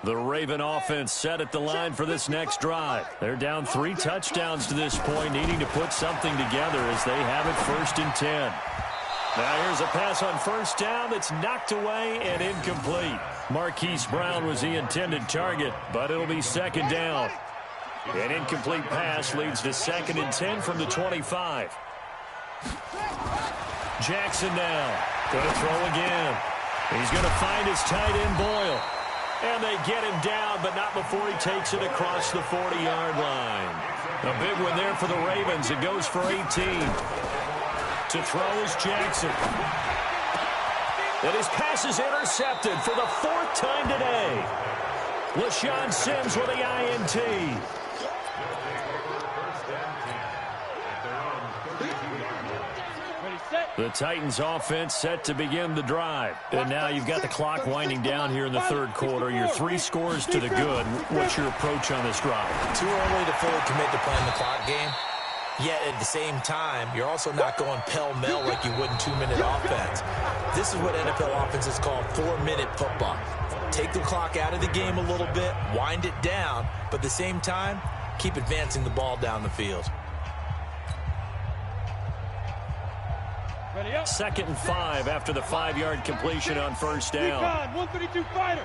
The Raven offense set at the line for this next drive. They're down 3 touchdowns to this point, needing to put something together as they have it 1st and 10. Now here's a pass on 1st down that's knocked away and incomplete. Marquise Brown was the intended target, but it'll be 2nd down. An incomplete pass leads to 2nd and 10 from the 25. Jackson now. Going to throw again. He's going to find his tight end Boyle. And they get him down, but not before he takes it across the 40-yard line. A big one there for the Ravens. It goes for 18. To throw is Jackson. And his pass is intercepted for the 4th time today. LaShawn Sims with the INT. The Titans offense set to begin the drive. And now you've got the clock winding down here in the 3rd quarter. You're 3 scores to the good. What's your approach on this drive? Too early to fully commit to playing the clock game. Yet at the same time, you're also not going pell-mell like you would in 2-minute offense. This is what NFL offenses call 4-minute football. Take the clock out of the game a little bit, wind it down, but at the same time, keep advancing the ball down the field. 2nd and 5 after the 5-yard completion on 1st down. 132 fighter.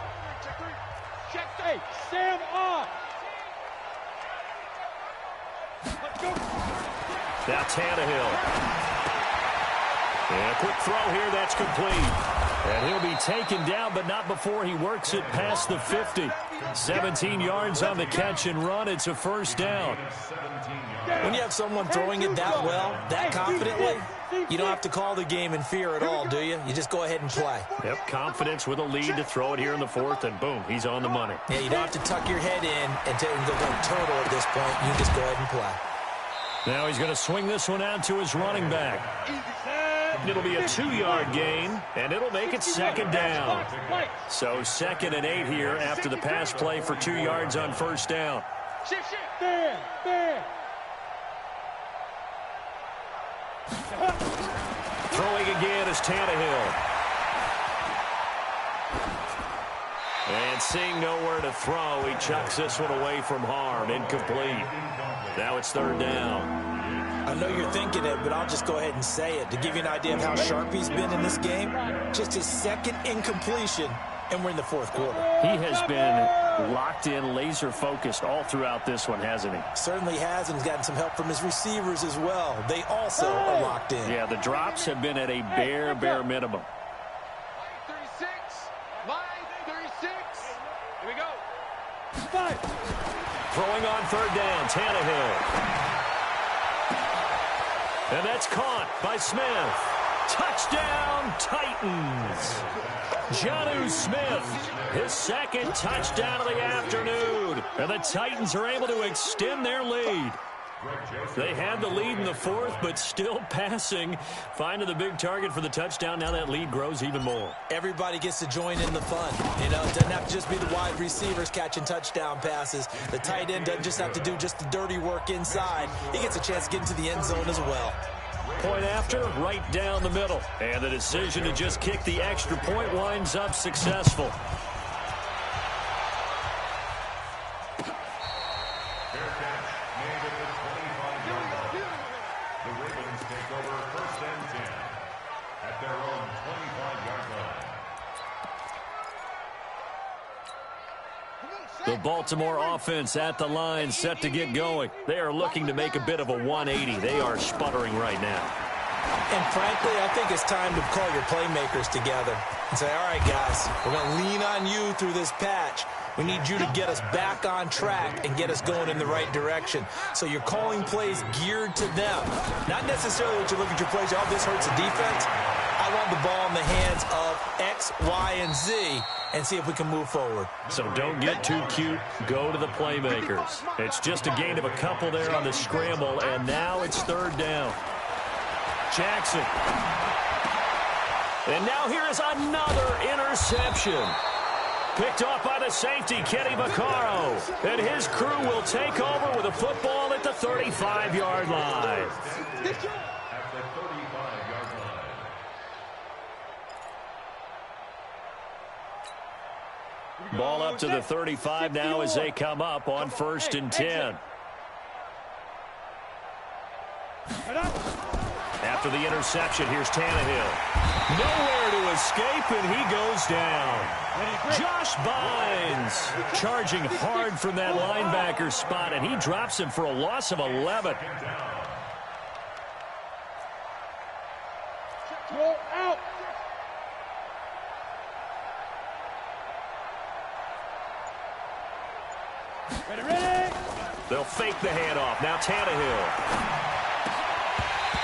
Check. Hey, Sam on. Let's go. Now Tannehill. And a quick throw here, that's complete. And he'll be taken down, but not before he works it past the 50. 17 yards on the catch and run. It's a 1st down. When you have someone throwing it that well, that confidently, you don't have to call the game in fear at all, do you? You just go ahead and play. Yep, confidence with a lead to throw it here in the 4th, and boom, he's on the money. Yeah, you don't have to tuck your head in and go turtle at this point. You just go ahead and play. Now he's going to swing this one out to his running back. It'll be a 2-yard gain, and it'll make it 2nd down. So 2nd and 8 here after the pass play for 2 yards on 1st down. There. Throwing again is Tannehill. And seeing nowhere to throw, he chucks this one away from harm. Incomplete. Now it's 3rd down. I know you're thinking it, but I'll just go ahead and say it. To give you an idea of how sharp he's been in this game, just his 2nd incompletion, and we're in the 4th quarter. He has been locked in, laser-focused all throughout this one, hasn't he? Certainly has, and he's gotten some help from his receivers as well. They also are locked in. Yeah, the drops have been at a bare minimum. Line 36. Here we go. Throwing on 3rd down, Tannehill. And that's caught by Smith. Touchdown, Titans. Jonnu Smith, his 2nd touchdown of the afternoon. And the Titans are able to extend their lead. They had the lead in the 4th, but still passing. Finding the big target for the touchdown. Now that lead grows even more. Everybody gets to join in the fun. You know, it doesn't have to just be the wide receivers catching touchdown passes. The tight end doesn't just have to do just the dirty work inside. He gets a chance to get into the end zone as well. Point after, right down the middle. And the decision to just kick the extra point winds up successful. The Baltimore offense at the line, set to get going. They are looking to make a bit of a 180. They are sputtering right now. And frankly, I think it's time to call your playmakers together and say, all right, guys, we're going to lean on you through this patch. We need you to get us back on track and get us going in the right direction. So you're calling plays geared to them. Not necessarily that you look at your plays, oh, this hurts the defense. I want the ball in the hands of X, Y, and Z and see if we can move forward. So don't get too cute. Go to the playmakers. It's just a gain of a couple there on the scramble, and now it's 3rd down. Jackson. And now here is another interception. Picked off by the safety, Kenny Vaccaro. And his crew will take over with a football at the 35-yard line. Ball up to the 35 now as they come up on 1st and 10. After the interception, here's Tannehill. Nowhere to escape, and he goes down. Josh Bynes charging hard from that linebacker spot, and he drops him for a loss of 11. Go out. Ready. They'll fake the handoff. Now Tannehill.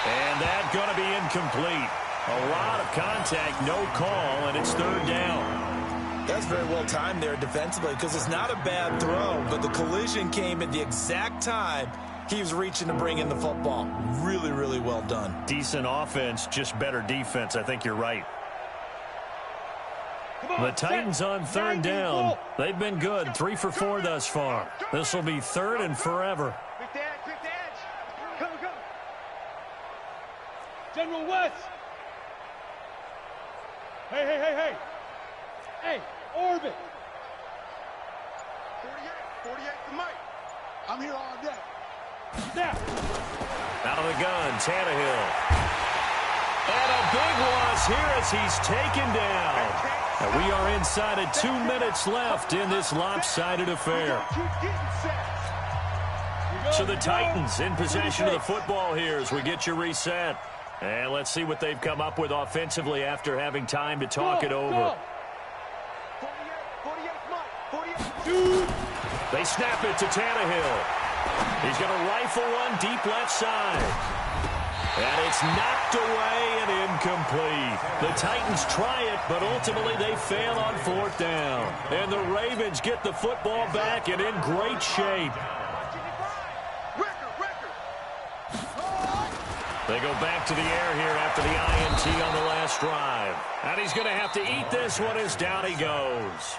And that's going to be incomplete. A lot of contact, no call, and it's 3rd down. That's very well timed there defensively because it's not a bad throw, but the collision came at the exact time he was reaching to bring in the football. Really, really well done. Decent offense, just better defense. I think you're right. The Titans on 3rd down. They've been good, 3 for 4 thus far. This will be 3rd and forever. Quick edge. Come. General West. Hey. Hey, orbit. 48 to Mike. I'm here all day. Snap. Out of the gun, Tannehill. And a big loss here as he's taken down. And we are inside of 2 minutes left in this lopsided affair. So the Titans in possession of the football here as we get you reset. And let's see what they've come up with offensively after having time to talk it over. They snap it to Tannehill. He's going to rifle one deep left side. And it's knocked away and incomplete. The Titans try it, but ultimately they fail on 4th down. And the Ravens get the football back and in great shape. They go back to the air here after the INT on the last drive. And he's going to have to eat this one as down he goes.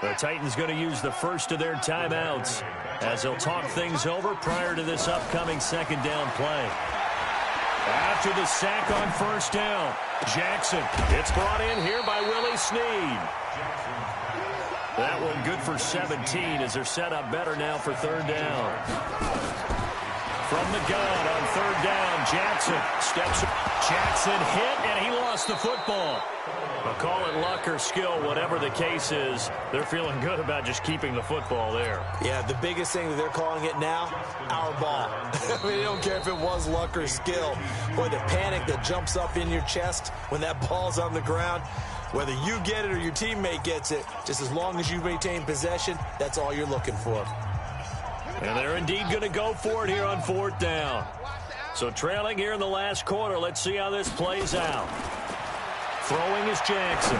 The Titans going to use the first of their timeouts as they'll talk things over prior to this upcoming 2nd down play. After the sack on 1st down, Jackson. It's brought in here by Willie Snead. That one good for 17 as they're set up better now for 3rd down. From the gun on 3rd down, Jackson steps. Jackson hit, and he lost the football. I'll call it luck or skill, whatever the case is. They're feeling good about just keeping the football there. Yeah, the biggest thing that they're calling it now, our ball. I mean, they don't care if it was luck or skill. Boy, the panic that jumps up in your chest when that ball's on the ground, whether you get it or your teammate gets it, just as long as you maintain possession, that's all you're looking for. And they're indeed going to go for it here on 4th down. So trailing here in the last quarter, let's see how this plays out. Throwing is Jackson.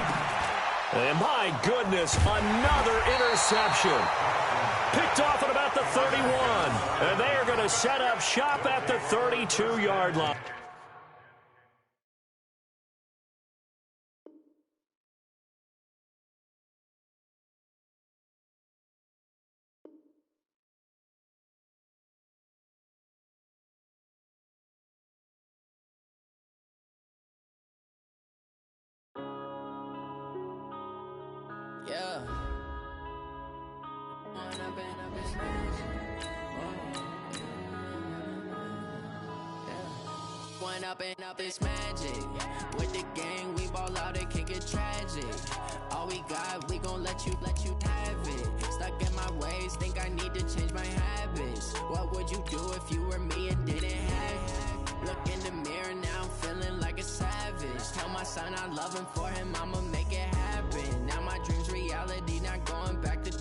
And my goodness, another interception. Picked off at about the 31. And they are going to set up shop at the 32-yard line. Yeah. One up and up is magic. With the gang, we ball out, it can get tragic. All we got, we gon' let you have it. Stuck in my ways, think I need to change my habits. What would you do if you were me and didn't have it? Look in the mirror, now I'm feeling like a savage. Tell my son I love him, for him I'ma make it happen. Now my dream's reality, not going back to.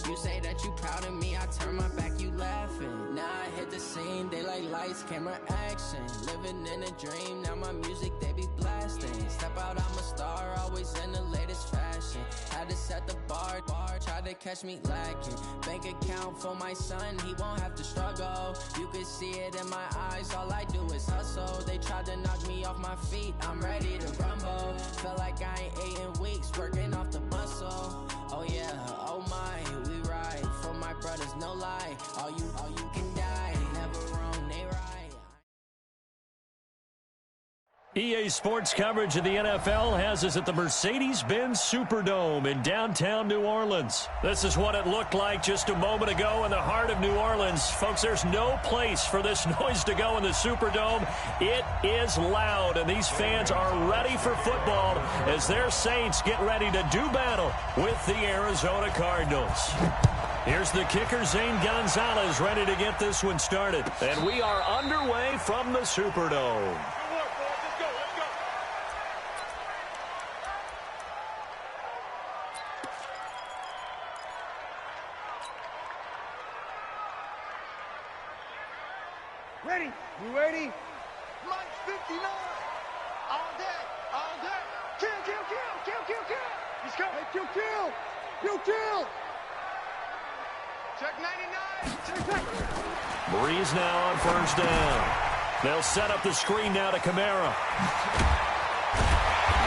You say that you proud of me, I turn my back, you laughing. Now I hit the scene, they like lights, camera, action. Living in a dream, now my music, they be blasting. Step out, I'm a star, always in the latest fashion. Had to set the bar, try to catch me lacking. Bank account for my son, he won't have to struggle. You can see it in my eyes, all I do is hustle. They tried to knock me off my feet, I'm ready to rumble. Feel like I ain't ate in weeks, working off the muscle. Oh yeah, oh my, we ride for my brothers, no lie. All you can die, never wrong, they right. EA Sports coverage of the NFL has us at the Mercedes-Benz Superdome in downtown New Orleans. This is what it looked like just a moment ago in the heart of New Orleans. Folks, there's no place for this noise to go in the Superdome. It is loud, and these fans are ready for football as their Saints get ready to do battle with the Arizona Cardinals. Here's the kicker, Zane Gonzalez, ready to get this one started. And we are underway from the Superdome. Ready? You ready? Mike 59. All day. All day. Kill, kill, kill, kill, kill, kill. Let's go. Hey, kill, kill. Kill, kill. Check 99. Check. Breeze now on first down. They'll set up the screen now to Kamara.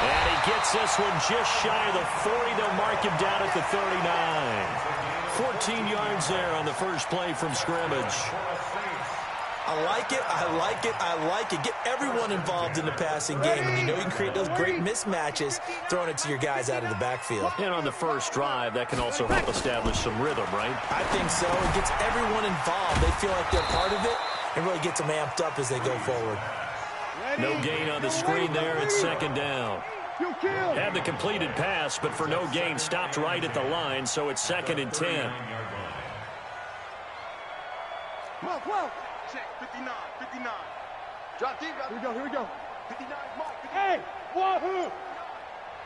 And he gets this one just shy of the 40. They'll mark him down at the 39. 14 yards there on the first play from scrimmage. I like it, I like it, I like it. Get everyone involved in the passing game. And you know you can create those great mismatches throwing it to your guys out of the backfield. And on the first drive, that can also help establish some rhythm, right? I think so. It gets everyone involved. They feel like they're part of it and really gets them amped up as they go forward. No gain on the screen there. It's second down. Had the completed pass, but for no gain, stopped right at the line, so it's 2nd and 10. Well. Check, 59. Drop deep, Here we go. 59, Mike. 59. Hey, wahoo!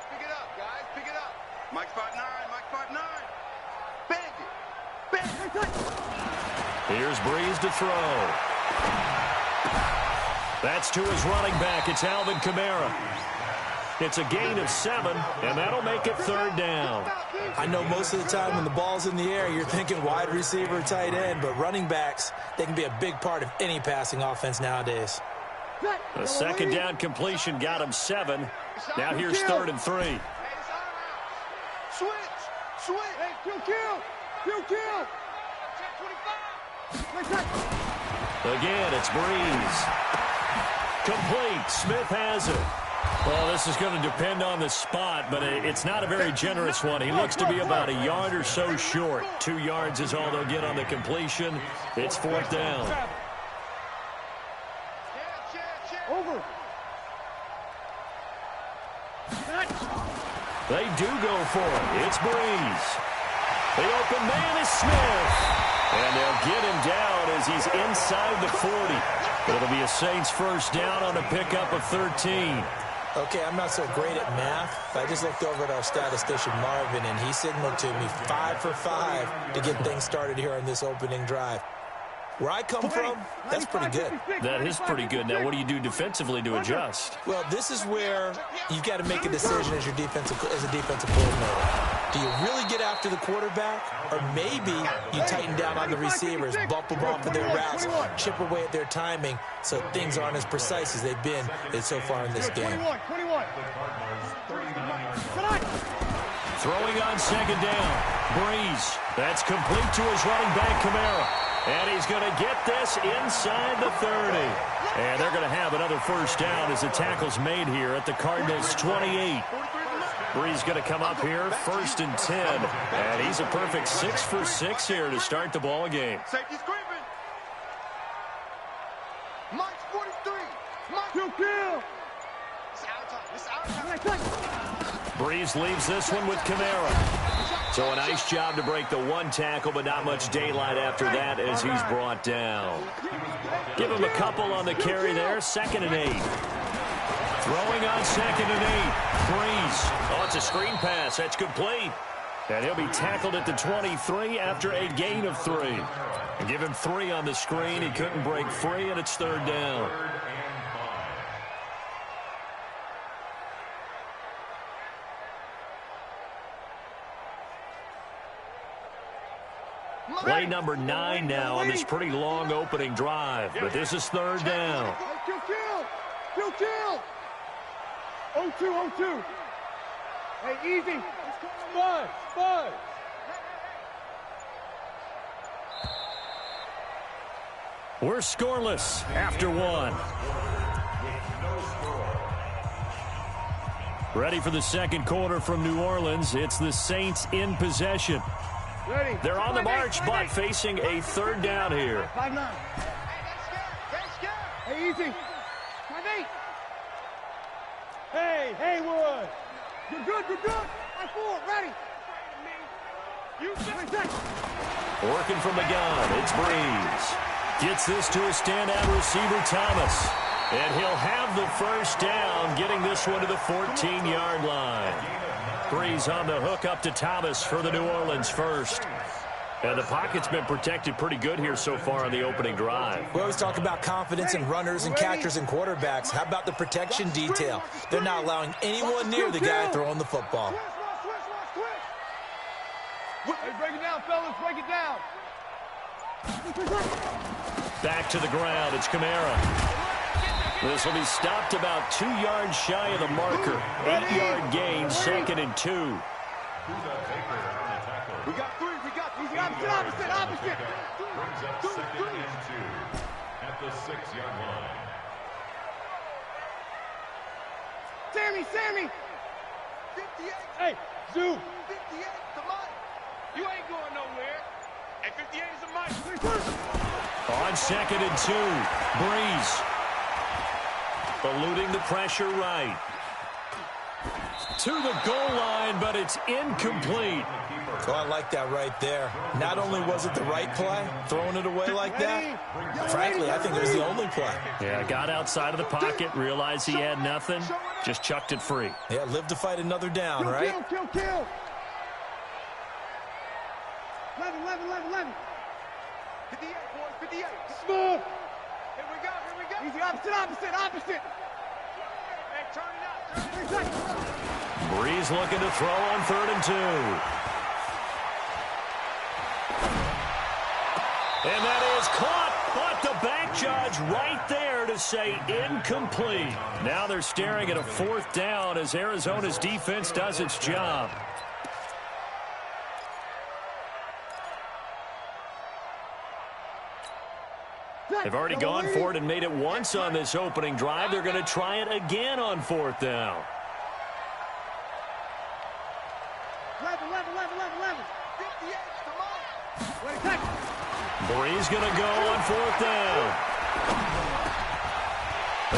Pick it up, guys. Pick it up. Mike spot 9. Bang it. Here's Breeze to throw. That's to his running back. It's Alvin Kamara. It's a gain of 7, and that'll make it 3rd down. I know most of the time when the ball's in the air, you're thinking wide receiver, tight end, but running backs, they can be a big part of any passing offense nowadays. The second down completion got him 7. Now here's 3rd and 3. Switch. Hey, kill. Again, it's Breeze. Complete. Smith has it. Well, this is going to depend on the spot, but it's not a very generous one. He looks to be about a yard or so short. 2 yards is all they'll get on the completion. It's 4th down. Over. They do go for it. It's Breeze. The open man is Smith. And they'll get him down as he's inside the 40. It'll be a Saints first down on a pickup of 13. Okay, I'm not so great at math. I just looked over at our statistician, Marvin, and he signaled to me 5 for 5 to get things started here on this opening drive. Where I come from, that's pretty good. That is pretty good. Now, what do you do defensively to adjust? Well, this is where you've got to make a decision as a defensive coordinator. Do you really get after the quarterback, or maybe you tighten down on the receivers, bump them off of their routes, chip away at their timing so things aren't as precise as they've been so far in this game? Throwing on second down. Breeze. That's complete to his running back, Kamara. And he's going to get this inside the 30. And they're going to have another first down as the tackle's made here at the Cardinals' 28. Breeze going to come up here, 1st and 10. And he's a perfect 6 for 6 here to start the ball game. Safety screaming. Mike's 43. Mike, kill. It's our time. Breeze leaves this one with Kamara. So a nice job to break the 1 tackle, but not much daylight after that as he's brought down. Give him a couple on the carry there, 2nd and 8. Throwing on 2nd and 8. Breeze. Oh, it's a screen pass. That's complete. And he'll be tackled at the 23 after a gain of 3. Give him 3 on the screen. He couldn't break free, and it's 3rd down. Play number 9 now on this pretty long opening drive. But this is 3rd down. Kill. 0-2. Hey, easy. Spud. We're scoreless after 1. Ready for the second quarter from New Orleans. It's the Saints in possession. Ready. They're on the march, but facing a third down here. 5-9. Hey, easy. 5-8. Hey, Haywood. You're good, you're good. 5-4, ready. Working from the gun, it's Breeze. Gets this to a standout receiver, Thomas. And he'll have the first down, getting this one to the 14-yard line. Breeze on the hook up to Thomas for the New Orleans first. And the pocket's been protected pretty good here so far on the opening drive. We always talk about confidence in runners and catchers and quarterbacks. How about the protection detail? They're not allowing anyone near the guy throwing the football. Hey, break it down, fellas. Break it down. Back to the ground. It's Kamara. This will be stopped about 2 yards shy of the marker. 8-yard gain, 2nd and 2. We got 3. We got 3. Opposite. Brings up 2nd and 2 at the 6-yard line. Sammy. 58. Hey, Zoo. 58. The mic. You ain't going nowhere. And 58 is a mic. On 2nd and 2, Breeze. Eluding the pressure right. To the goal line, but it's incomplete. Oh, I like that right there. Not only was it the right play, throwing it away like that, frankly, I think it was the only play. Yeah, got outside of the pocket, realized he had nothing, just chucked it free. Yeah, live to fight another down, right? Kill. 11. 58, boys, 58. Smooth. Here we go. Easy, opposite. Hey, turn it up. Breeze looking to throw on 3rd and 2. And that is caught, but the back judge right there to say incomplete. Now they're staring at a 4th down as Arizona's defense does its job. They've already gone for it and made it once on this opening drive. They're going to try it again on 4th down. 11. 58, come on. Breeze going to go on 4th down.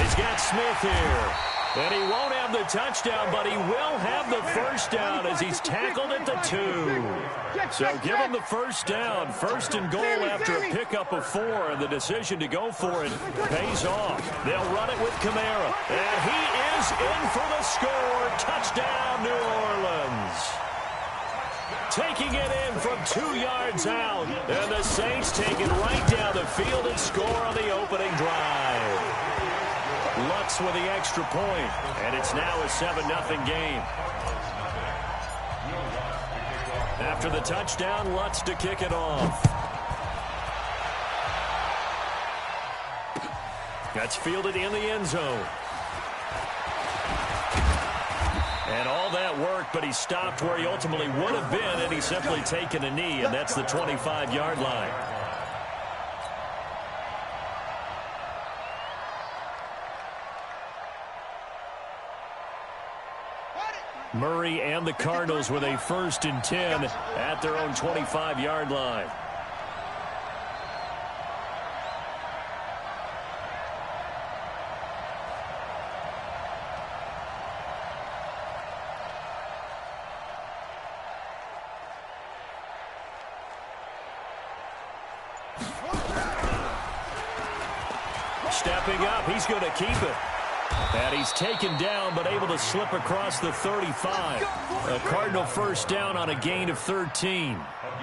He's got Smith here. And he won't have the touchdown, but he will have the first down as he's tackled at the 2. So give him the first down. 1st and goal after a pickup of 4, and the decision to go for it pays off. They'll run it with Kamara. And he is in for the score. Touchdown, New Orleans. Taking it in from 2 yards out. And the Saints take it right down the field and score on the opening drive. Lutz with the extra point, and it's now a 7-0 game. After the touchdown, Lutz to kick it off. That's fielded in the end zone. And all that work, but he stopped where he ultimately would have been, and he's simply taken a knee, and that's the 25-yard line. Murray and the Cardinals with a 1st and 10 at their own 25-yard line. Stepping up, he's going to keep it. And he's taken down, but able to slip across the 35. A Cardinal first down on a gain of 13.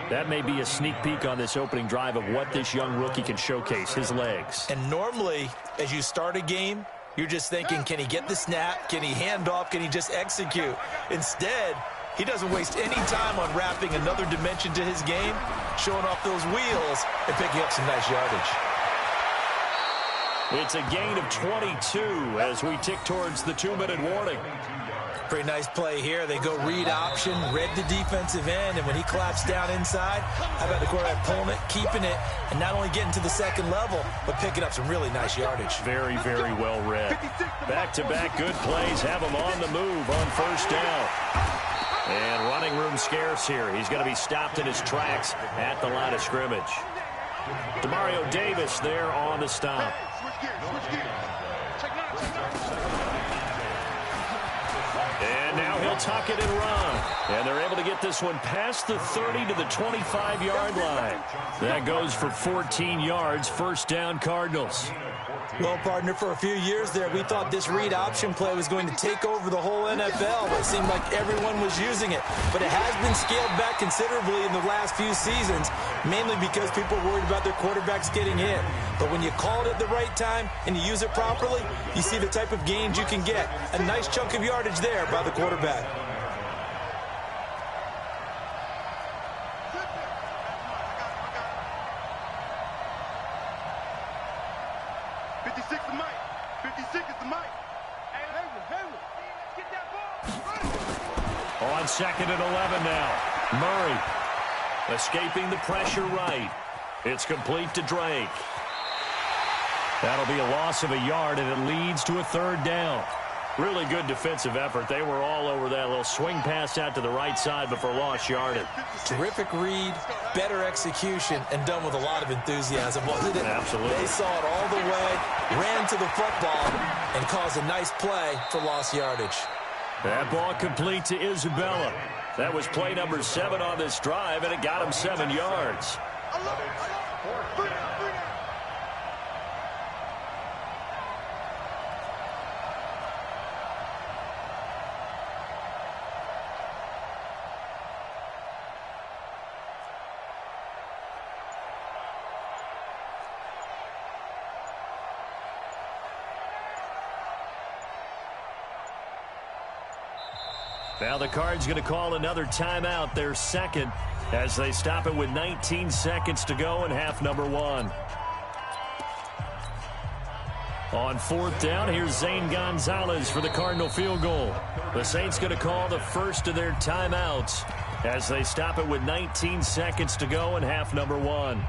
That may be a sneak peek on this opening drive of what this young rookie can showcase, his legs. And normally, as you start a game, you're just thinking, can he get the snap? Can he hand off? Can he just execute? Instead, he doesn't waste any time on wrapping another dimension to his game, showing off those wheels, and picking up some nice yardage. It's a gain of 22 as we tick towards the 2-minute warning. Pretty nice play here. They go read option, read the defensive end, and when he claps down inside, how about the quarterback pulling it, keeping it, and not only getting to the second level, but picking up some really nice yardage. Very, very well read. Back-to-back good plays have him on the move on first down. And running room scarce here. He's going to be stopped in his tracks at the line of scrimmage. Demario Davis there on the stop. And now he'll tuck it and run. And they're able to get this one past the 30 to the 25-yard line. That goes for 14 yards. First down, Cardinals. Well, partner, for a few years there, we thought this read option play was going to take over the whole NFL. It seemed like everyone was using it. But it has been scaled back considerably in the last few seasons, mainly because people are worried about their quarterbacks getting hit. But when you call it at the right time and you use it properly, you see the type of gains you can get. A nice chunk of yardage there by the quarterback. On second and 11 now. Murray escaping the pressure right. It's complete to Drake. That'll be a loss of a yard, and it leads to a third down. Really good defensive effort. They were all over that little swing pass out to the right side before lost yardage. Terrific read, better execution, and done with a lot of enthusiasm, wasn't it? Absolutely. They saw it all the way, ran to the football, and caused a nice play for lost yardage. That ball complete to Isabella. That was play number 7 on this drive, and it got him 7 yards. Now the Cards going to call another timeout, their second, as they stop it with 19 seconds to go in half number 1. On fourth down, here's Zane Gonzalez for the Cardinal field goal. The Saints going to call the first of their timeouts as they stop it with 19 seconds to go in half number 1.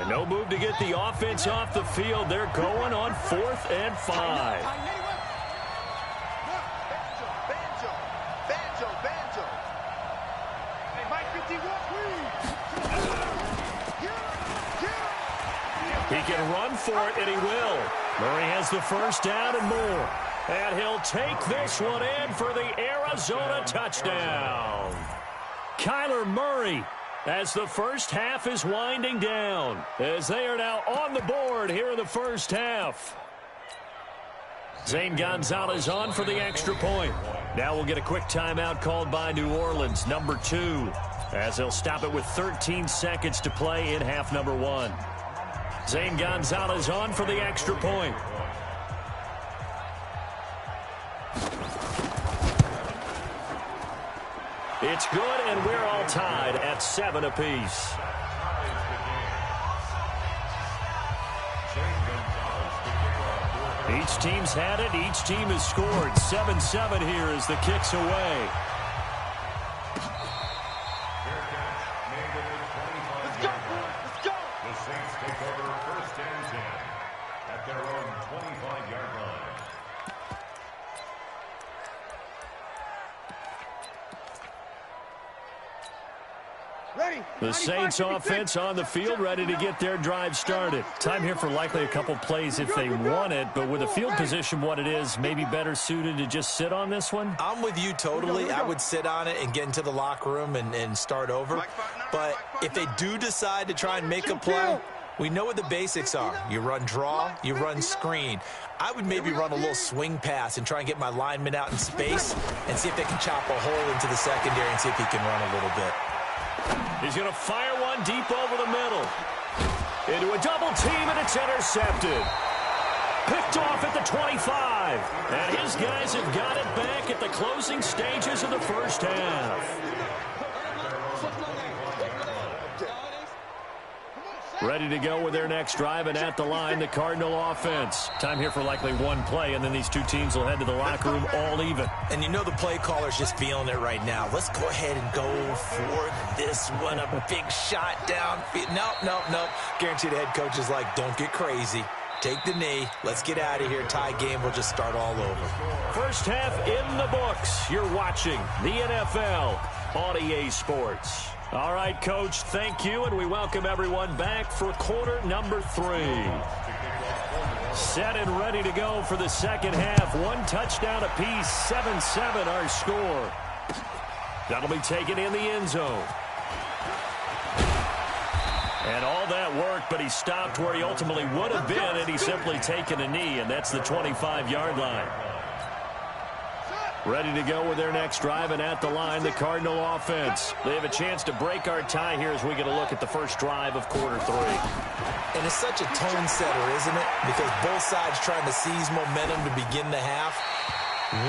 No move to get the offense off the field. They're going on 4th and 5. He can run for it, and he will. Murray has the first down and more. And he'll take this one in for the Arizona touchdown. Kyler Murray, as the first half is winding down, as they are now on the board here in the first half. Zane Gonzalez on for the extra point. Now we'll get a quick timeout called by New Orleans, number 2, as they'll stop it with 13 seconds to play in half number 1. Zane Gonzalez on for the extra point. It's good, and we're all tied at 7 apiece. Each team's had it. Each team has scored. 7-7 here as the kick's away. Let's go. The Saints take over first and 10 at their own 25-yard line. The Saints offense on the field, ready to get their drive started. Time here for likely a couple plays if they want it, but with the field position what it is, maybe better suited to just sit on this one? I'm with you totally. I would sit on it and get into the locker room and start over. But if they do decide to try and make a play, we know what the basics are. You run draw, you run screen. I would maybe run a little swing pass and try and get my lineman out in space and see if they can chop a hole into the secondary and see if he can run a little bit. He's going to fire one deep over the middle. Into a double team, and it's intercepted. Picked off at the 25. And his guys have got it back at the closing stages of the first half. Ready to go with their next drive, and at the line, the Cardinal offense. Time here for likely one play, and then these two teams will head to the locker room all even. And you know the play caller's just feeling it right now. Let's go ahead and go for this one. A big shot down. Nope. Guaranteed the head coach is like, don't get crazy. Take the knee. Let's get out of here. Tie game. We'll just start all over. First half in the books. You're watching the NFL on EA Sports. All right, Coach, thank you, and we welcome everyone back for quarter number 3. Set and ready to go for the second half. One touchdown apiece, 7-7 our score. That'll be taken in the end zone. And all that worked, but he stopped where he ultimately would have been, and he's simply taken a knee, and that's the 25-yard line. Ready to go with their next drive, and at the line, the Cardinal offense. They have a chance to break our tie here as we get a look at the first drive of quarter 3. And it's such a tone setter, isn't it? Because both sides trying to seize momentum to begin the half.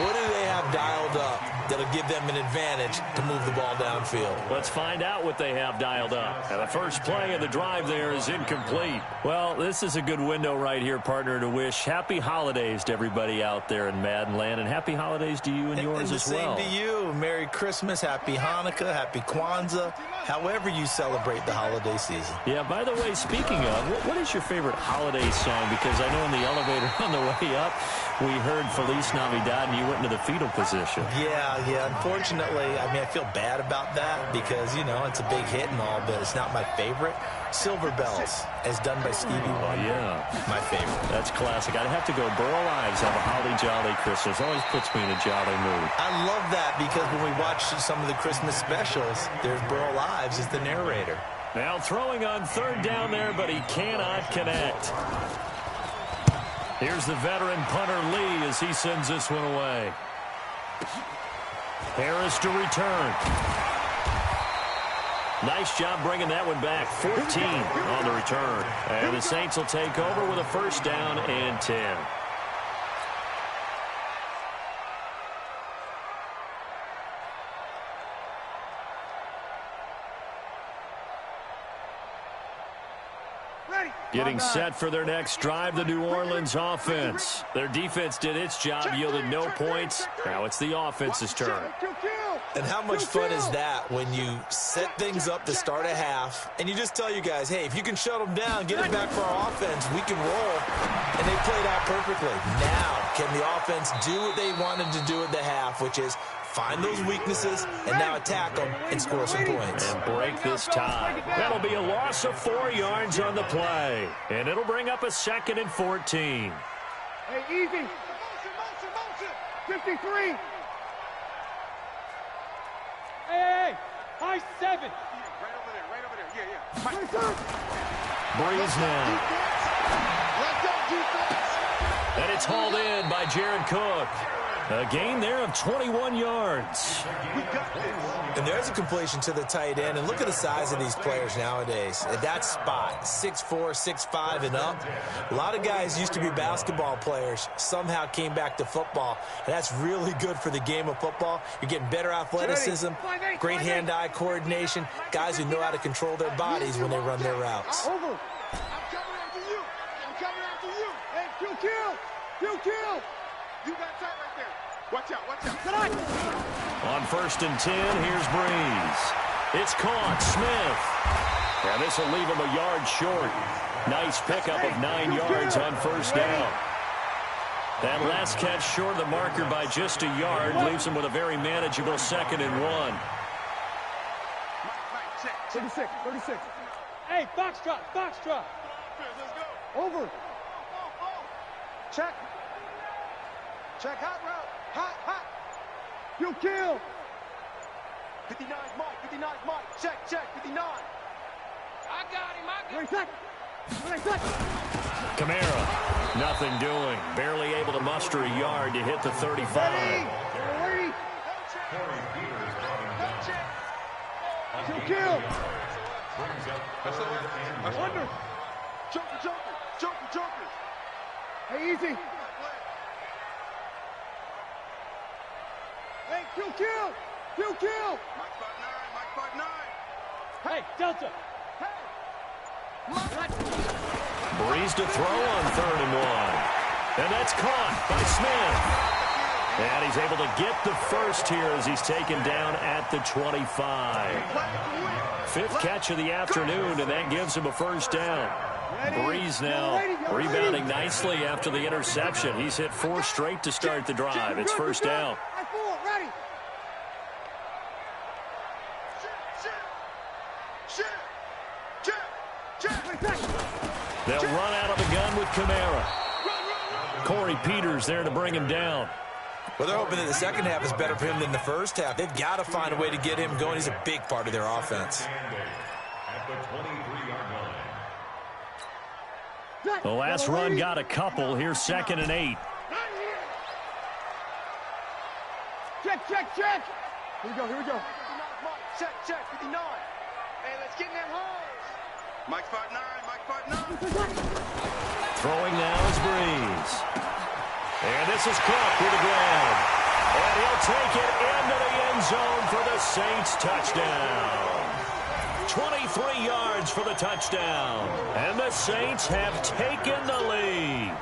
What do they have dialed up that'll give them an advantage to move the ball downfield? Let's find out what they have dialed up. And the first play of the drive there is incomplete. Well, this is a good window right here, partner, to wish happy holidays to everybody out there in Madden Land. And happy holidays to you and yours as well. And the same to you. Merry Christmas, Happy Hanukkah, Happy Kwanzaa, however you celebrate the holiday season. Yeah, by the way, speaking of, what is your favorite holiday song? Because I know in the elevator on the way up, we heard Feliz Navidad, and you went into the fetal position. Yeah. Unfortunately, I mean, I feel bad about that because, you know, it's a big hit and all, but it's not my favorite. Silver Bells, as done by Stevie Wonder. Yeah. My favorite. That's classic. I'd have to go Burl Ives, have a holly jolly Christmas. Always puts me in a jolly mood. I love that because when we watch some of the Christmas specials, there's Burl Ives as the narrator. Now throwing on third down there, but he cannot connect. Here's the veteran punter Lee as he sends this one away. Harris to return. Nice job bringing that one back. 14 on the return. And the Saints will take over with a first down and 10. Getting set for their next drive, the New Orleans offense. Their defense did its job, yielded no points. Now it's the offense's turn. And how much fun is that when you set things up to start a half, and you just tell you guys, hey, if you can shut them down, get it back for our offense, we can roll. And they played out perfectly. Now, can the offense do what they wanted to do at the half, which is find those weaknesses and now attack them and score some points. And break this tie. That'll be a loss of 4 yards on the play. And it'll bring up a 2nd and 14. Hey, easy. Motion. 53. Hey. High 7. Right over there. Yeah. Breeze now. Let's go, defense. And it's hauled in by Jared Cook. A gain there of 21 yards. And there's a completion to the tight end. And look at the size of these players nowadays. At that spot, 6'4", 6'5", and up. A lot of guys used to be basketball players, somehow came back to football. And that's really good for the game of football. You're getting better athleticism, great hand-eye coordination, guys who know how to control their bodies when they run their routes. Over. I'm coming after you. Hey, kill. You got tight right there. Watch out. On 1st and 10, here's Breeze. It's caught. Smith. And this will leave him a yard short. Nice pickup of 9 yards on first down. That last catch short of the marker by just a yard leaves him with a very manageable 2nd and 1. 36. Hey, box drop. Let's go. Over. Check hot route. Hot. You kill. 59 Mike. Check. 59. I got him. Kamara, nothing doing. Barely able to muster a yard to hit the 35. Ready. Kill. Under. Joker. Hey, easy. Kill. Mike 5'9", Hey, Delta. Breeze to throw on 3rd and 1. And that's caught by Smith. And he's able to get the first here as he's taken down at the 25. 5th catch of the afternoon, and that gives him a first down. Breeze now rebounding nicely after the interception. He's hit 4 straight to start the drive. It's first down. They'll run out of the gun with Kamara. Corey Peters there to bring him down. Well, they're hoping that the second half is better for him than the first half. They've got to find a way to get him going. He's a big part of their offense. At the 23-yard line. The last run got a couple. Here's 2nd and 8. Check. Here we go. Check. 59. Hey, let's get in them holes. Mike 5'9". Throwing now is Breeze. And this is Cook with the grab. And he'll take it into the end zone for the Saints touchdown. 23 yards for the touchdown. And the Saints have taken the lead.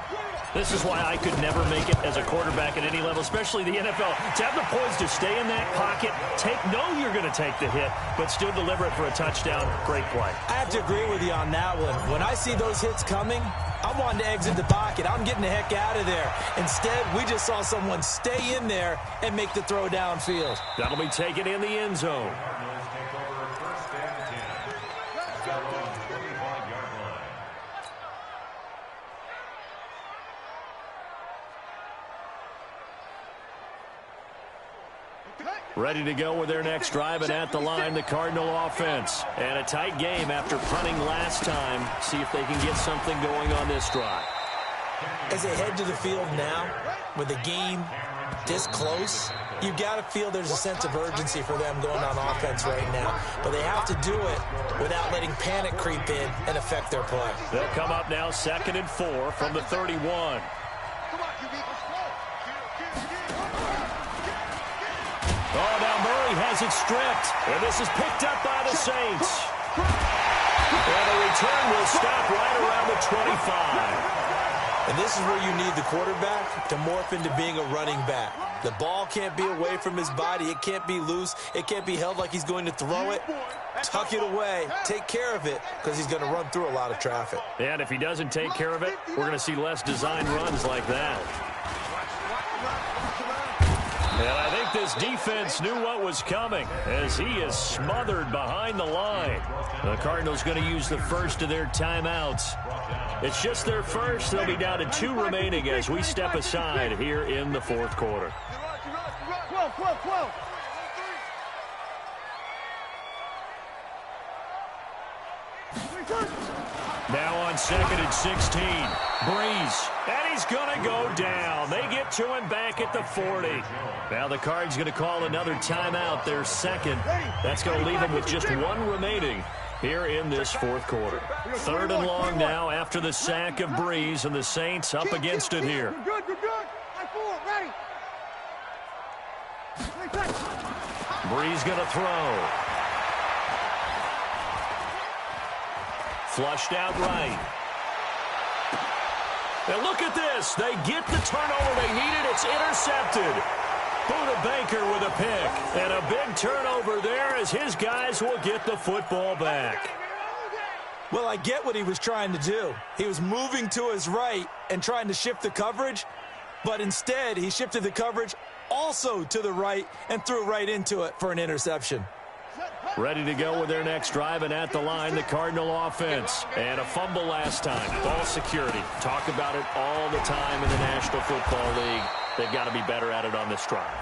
This is why I could never make it as a quarterback at any level, especially the NFL. To have the poise to stay in that pocket, know you're going to take the hit, but still deliver it for a touchdown. Great play. I have to agree with you on that one. When I see those hits coming, I'm wanting to exit the pocket. I'm getting the heck out of there. Instead, we just saw someone stay in there and make the throw downfield. That'll be taken in the end zone. Cardinals take over 1st and 10. At their own 25-yard line. Ready to go with their next drive, and at the line, the Cardinal offense. And a tight game after punting last time. See if they can get something going on this drive. As they head to the field now, with the game this close, you've got to feel there's a sense of urgency for them going on offense right now. But they have to do it without letting panic creep in and affect their play. They'll come up now 2nd and 4 from the 31. Oh, now Murray has it stripped. And this is picked up by the Saints. And the return will stop right around the 25. And this is where you need the quarterback to morph into being a running back. The ball can't be away from his body. It can't be loose. It can't be held like he's going to throw it. Tuck it away. Take care of it because he's going to run through a lot of traffic. And if he doesn't take care of it, we're going to see less design runs like that. And I think this defense knew what was coming as he is smothered behind the line. The Cardinals going to use the first of their timeouts. It's just their first. They'll be down to 2 remaining as we step aside here in the 4th quarter. Now on 2nd and 16. Breeze. And he's going to go down. They get to him back at the 40. Now the Cards going to call another timeout, their second. That's going to leave them with just 1 remaining here in this 4th quarter. 3rd and long now after the sack of Breeze, and the Saints up against it here. You're good. Ready. Breeze going to throw. Flushed out right. And look at this. They get the turnover they needed. It's intercepted. Buda Baker with a pick. And a big turnover there as his guys will get the football back. Well, I get what he was trying to do. He was moving to his right and trying to shift the coverage, but instead he shifted the coverage also to the right and threw right into it for an interception. Ready to go with their next drive, and at the line, the Cardinal offense. And a fumble last time. Ball security. Talk about it all the time in the National Football League. They've got to be better at it on this drive.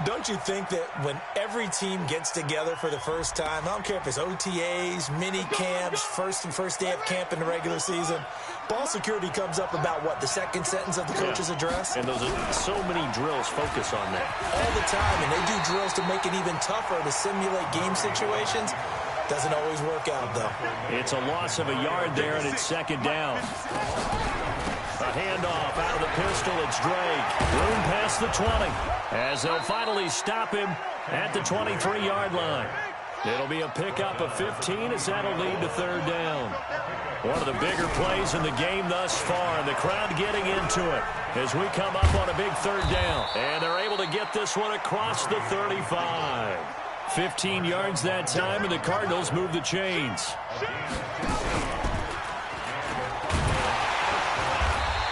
Don't you think that when every team gets together for the first time, I don't care if it's OTAs, mini camps, first day of camp in the regular season, ball security comes up about what, the second sentence of the coach's address? And those are so many drills focus on that. All the time, and they do drills to make it even tougher to simulate game situations. Doesn't always work out, though. It's a loss of a yard there, and it's 2nd down. A handoff out of the pistol. It's Drake. Room past the 20 as they'll finally stop him at the 23-yard line. It'll be a pickup of 15 as that'll lead to third down. One of the bigger plays in the game thus far, and the crowd getting into it as we come up on a big third down. And they're able to get this one across the 35. 15 yards that time, and the Cardinals move the chains.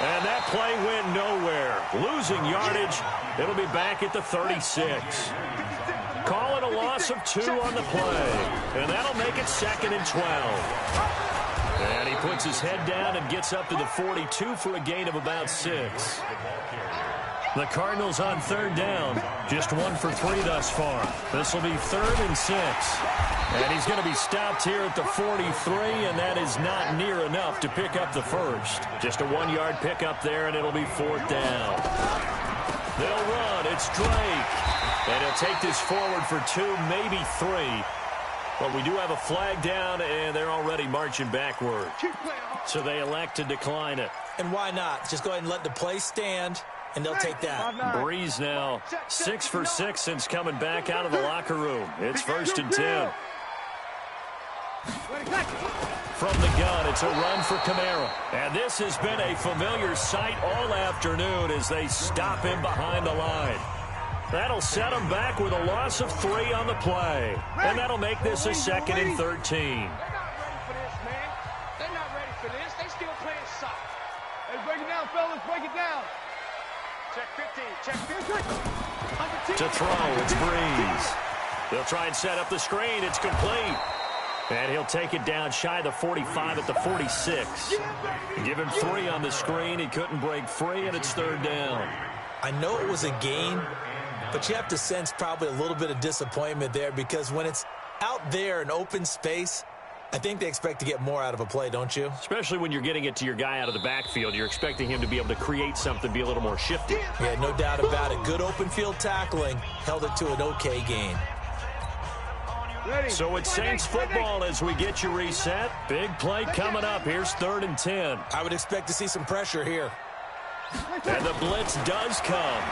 And that play went nowhere. Losing yardage. It'll be back at the 36. Call it a loss of 2 on the play. And that'll make it 2nd and 12. And he puts his head down and gets up to the 42 for a gain of about 6. The Cardinals on third down, just 1 for 3 thus far. This will be 3rd and 6. And he's going to be stopped here at the 43, and that is not near enough to pick up the first. Just a 1-yard pickup there, and it'll be 4th down. They'll run. It's Drake. And he'll take this forward for 2, maybe 3. But we do have a flag down, and they're already marching backward. So they elect to decline it. And why not? Just go ahead and let the play stand, and they'll take that. Breeze now 6 for 6 since coming back out of the locker room. It's 1st and 10. From the gun, it's a run for Kamara. And this has been a familiar sight all afternoon as they stop him behind the line. That'll set him back with a loss of 3 on the play. And that'll make this a 2nd and 13. They're not ready for this, man. They're not ready for this. They still playing soft. Hey, break it down, fellas. Break it down. Check 15. Check 15. To throw, it's Breeze. They'll try and set up the screen. It's complete. And he'll take it down shy of the 45 at the 46. Give him 3 on the screen. He couldn't break free, and it's 3rd down. I know it was a gain, but you have to sense probably a little bit of disappointment there because when it's out there in open space, I think they expect to get more out of a play, don't you? Especially when you're getting it to your guy out of the backfield. You're expecting him to be able to create something, be a little more shifty. Yeah, no doubt about it. Good open field tackling held it to an okay gain. So it's Saints football as we get you reset. Big play coming up. Here's 3rd and 10. I would expect to see some pressure here. And the blitz does come.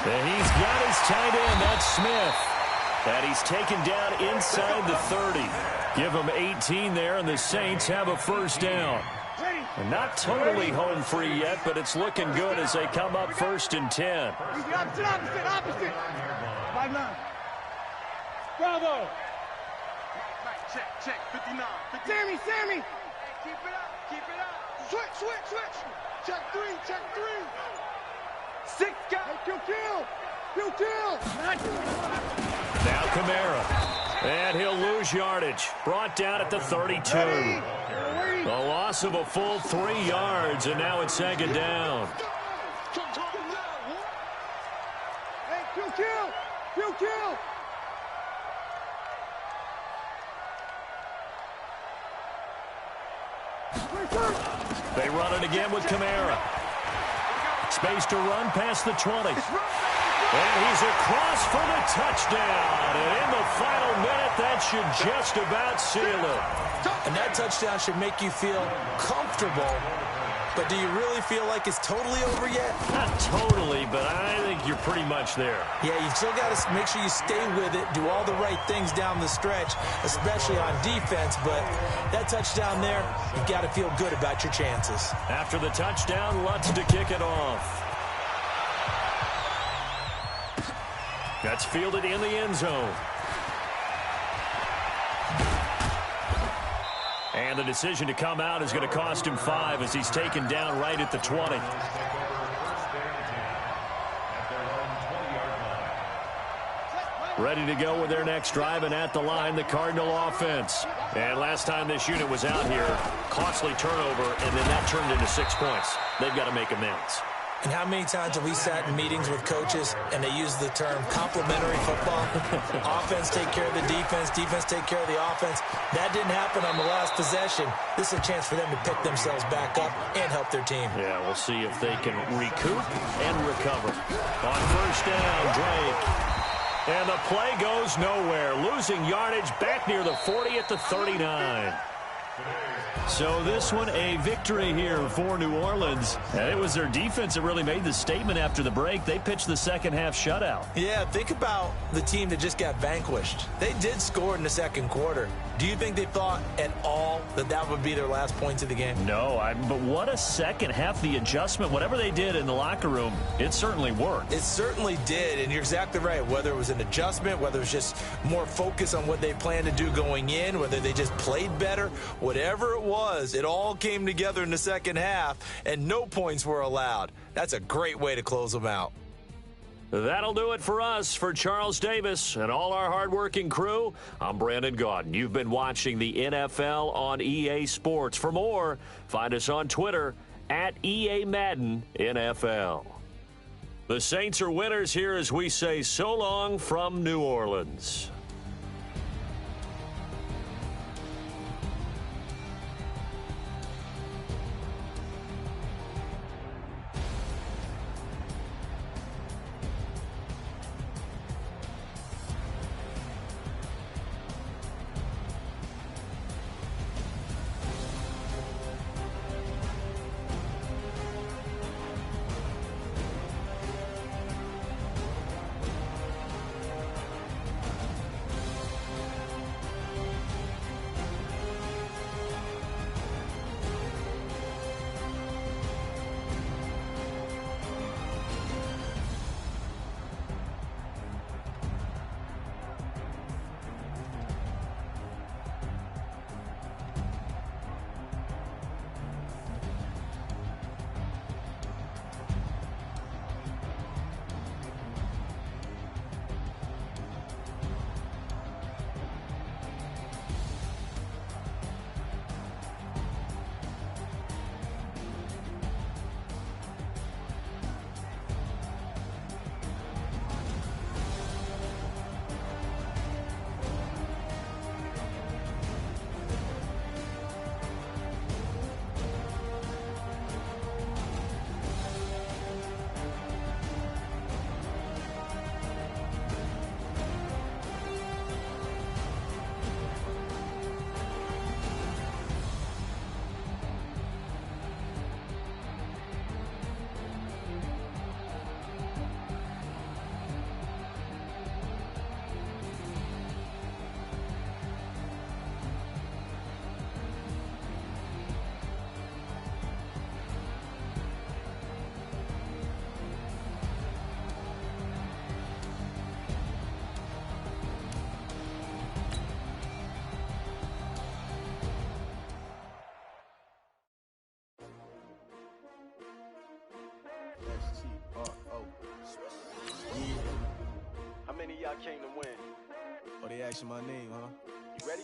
And he's got his tight end, that's Smith. And he's taken down inside the 30. Give him 18 there, and the Saints have a 1st down. And not totally home free yet, but it's looking good as they come up 1st and 10. Opposite. 5-9. Bravo. Check. 59. Sammy. Hey, keep it up. Switch. Check 3. 6 guys. Kill. Now Kamara. And he'll lose yardage. Brought down at the 32. A loss of a full 3 yards, and now it's 2nd down. Hey, kill. They run it again with Kamara. Space to run past the 20. And he's across for the touchdown. And in the final minute, that should just about seal it. And that touchdown should make you feel comfortable. But do you really feel like it's totally over yet? Not totally, but I think you're pretty much there. Yeah, you still got to make sure you stay with it, do all the right things down the stretch, especially on defense. But that touchdown there, you've got to feel good about your chances. After the touchdown, Lutz to kick it off. That's fielded in the end zone. And the decision to come out is going to cost him 5 as he's taken down right at the 20. Ready to go with their next drive, and at the line, the Cardinal offense. And last time this unit was out here, costly turnover, and then that turned into 6 points. They've got to make amends. And how many times have we sat in meetings with coaches and they use the term complementary football? Offense take care of the defense, defense take care of the offense. That didn't happen on the last possession. This is a chance for them to pick themselves back up and help their team. Yeah, we'll see if they can recoup and recover. On 1st down, Drake. And the play goes nowhere. Losing yardage back near the 40 at the 39. So this one, a victory here for New Orleans. And it was their defense that really made the statement after the break. They pitched the second half shutout. Yeah, think about the team that just got vanquished. They did score in the second quarter. Do you think they thought at all that that would be their last points of the game? No, but what a second half. The adjustment, whatever they did in the locker room, it certainly worked. It certainly did, and you're exactly right. Whether it was an adjustment, whether it was just more focus on what they planned to do going in, whether they just played better, whatever it was, it all came together in the second half, and no points were allowed. That's a great way to close them out. That'll do it for us. For Charles Davis and all our hardworking crew, I'm Brandon Gaudin. You've been watching the NFL on EA Sports. For more, find us on Twitter at EA Madden NFL. The Saints are winners here as we say so long from New Orleans. How many of y'all came to win? Oh, they asking my name, huh? You ready?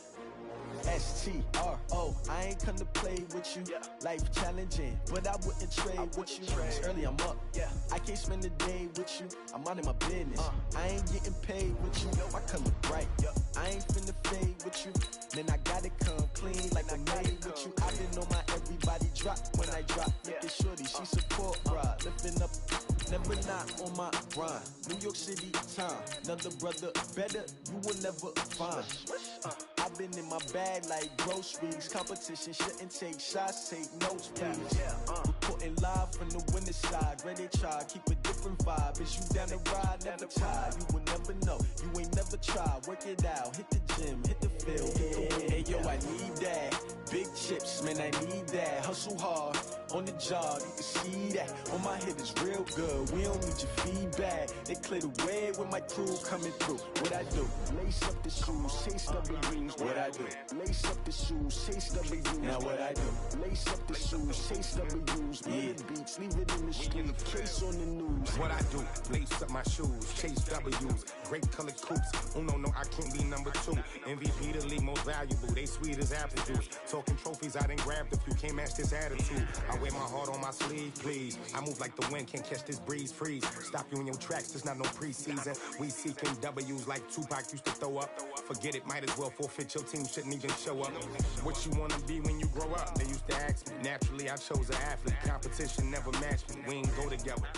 STRO, I ain't come to play with you. Yeah. Life challenging, but I wouldn't trade with you. It's early, I'm up. Yeah. I can't spend the day with you. I'm minding my business. I ain't getting paid with you. My color bright. I ain't finna fade with you. Man, I gotta come clean like I made with you. I've been on my everybody drop when I drop. Look at shorty, she support ride. Lifting up, never not on my grind. New York City time. Another brother better, you will never find. I've been in my bag like groceries. Competition shouldn't take shots, take notes, please. Reporting live from the winning side. Ready to try, keep a different vibe. Is you down the ride, never tired. You will never know, you ain't never tried. Work it out, hit the gym, hit the field. Hey yo, I need that. Big chips, man, I need that. Hustle hard, on the job, you can see that. On my head is real good, we don't need your feedback. They clear the way with my crew coming through. What I do? Lace up the shoes, chase W's. What I do? Lace up the shoes, chase W's. Now what I do? Lace up the shoes, chase W's. Yeah, beats, leave it in the street, case on the news. What I do? Lace up my shoes, chase W's. Great colored coops. Oh no, I can't be number 2. MVP the league most valuable. They sweet as apple juice. Talking trophies, I done grabbed a few. Can't match this attitude. I wear my heart on my sleeve, please. I move like the wind, can't catch this breeze. Freeze. Stop you in your tracks. There's not no preseason. We seeking W's like Tupac used to throw up. Forget it, might as well forfeit. Your team shouldn't even show up. What you wanna be when you grow up? They used to ask me. Naturally, I chose an athlete. Competition never matched me. We ain't go together.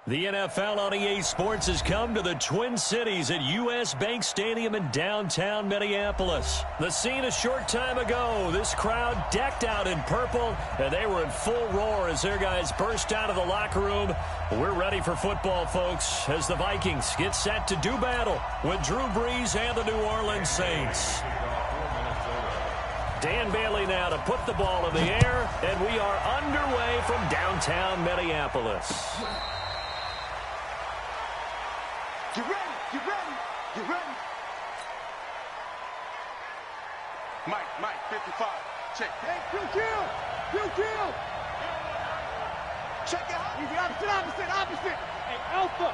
The NFL on EA Sports has come to the Twin Cities at U.S. Bank Stadium in downtown Minneapolis. The scene a short time ago, this crowd decked out in purple, and they were in full roar as their guys burst out of the locker room. We're ready for football, folks, as the Vikings get set to do battle with Drew Brees and the New Orleans Saints. Dan Bailey now to put the ball in the air, and we are underway from downtown Minneapolis. You ready? You ready? You ready? Mike, 55. Check. Hey, Q. Check it out. Easy, opposite. Hey, Alpha.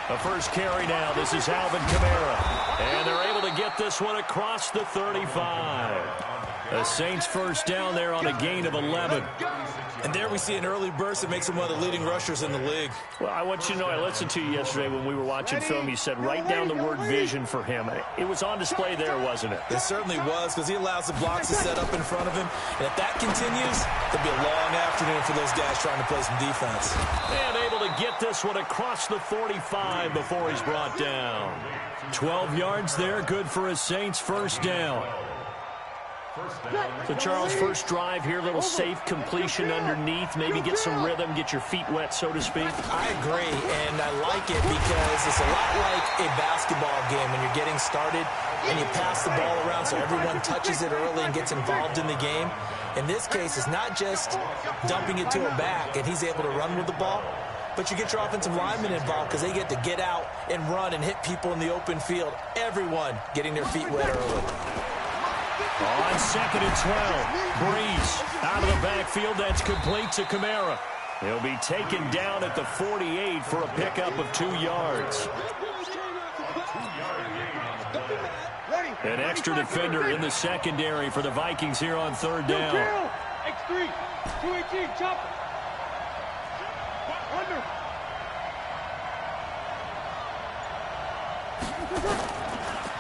The first carry now. This is Alvin Kamara. And they're able to get this one across the 35. The Saints first down there on a gain of 11. And there we see an early burst that makes him one of the leading rushers in the league. Well, I want you to know, I listened to you yesterday when we were watching film. You said write down the word vision for him. It was on display there, wasn't it? It certainly was, because he allows the blocks to set up in front of him. And if that continues, there'll be a long afternoon for those guys trying to play some defense. And able to get this one across the 45 before he's brought down. 12 yards there, good for a Saints first down. So, Charles, first drive here, little safe completion underneath, maybe get some rhythm, get your feet wet, so to speak. I agree, and I like it because it's a lot like a basketball game when you're getting started and you pass the ball around so everyone touches it early and gets involved in the game. In this case, it's not just dumping it to a back and he's able to run with the ball, but you get your offensive linemen involved because they get to get out and run and hit people in the open field. Everyone getting their feet wet early. On second and 12, Brees out of the backfield. That's complete to Kamara. He'll be taken down at the 48 for a pickup of 2 yards. An extra defender in the secondary for the Vikings here on third down. X3, 218, chop. Under.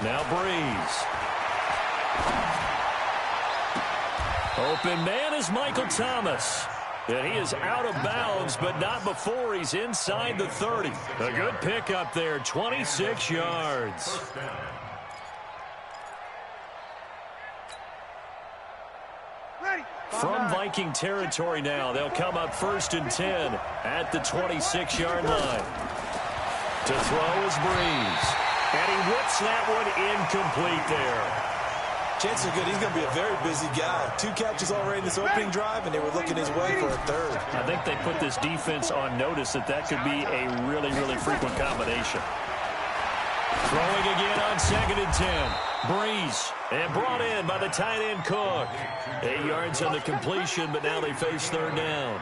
Now Brees. Open man is Michael Thomas. And he is out of bounds, but not before he's inside the 30. A good pickup there, 26 yards. From Viking territory now, they'll come up first and 10 at the 26-yard line. To throw is Brees. And he whips that one incomplete there. Chances are good he's going to be a very busy guy. 2 catches already in this opening drive, and they were looking his way for a third. I think they put this defense on notice that could be a really, really frequent combination. Throwing again on second and 10. Brees, and brought in by the tight end Cook. 8 yards on the completion, but now they face third down.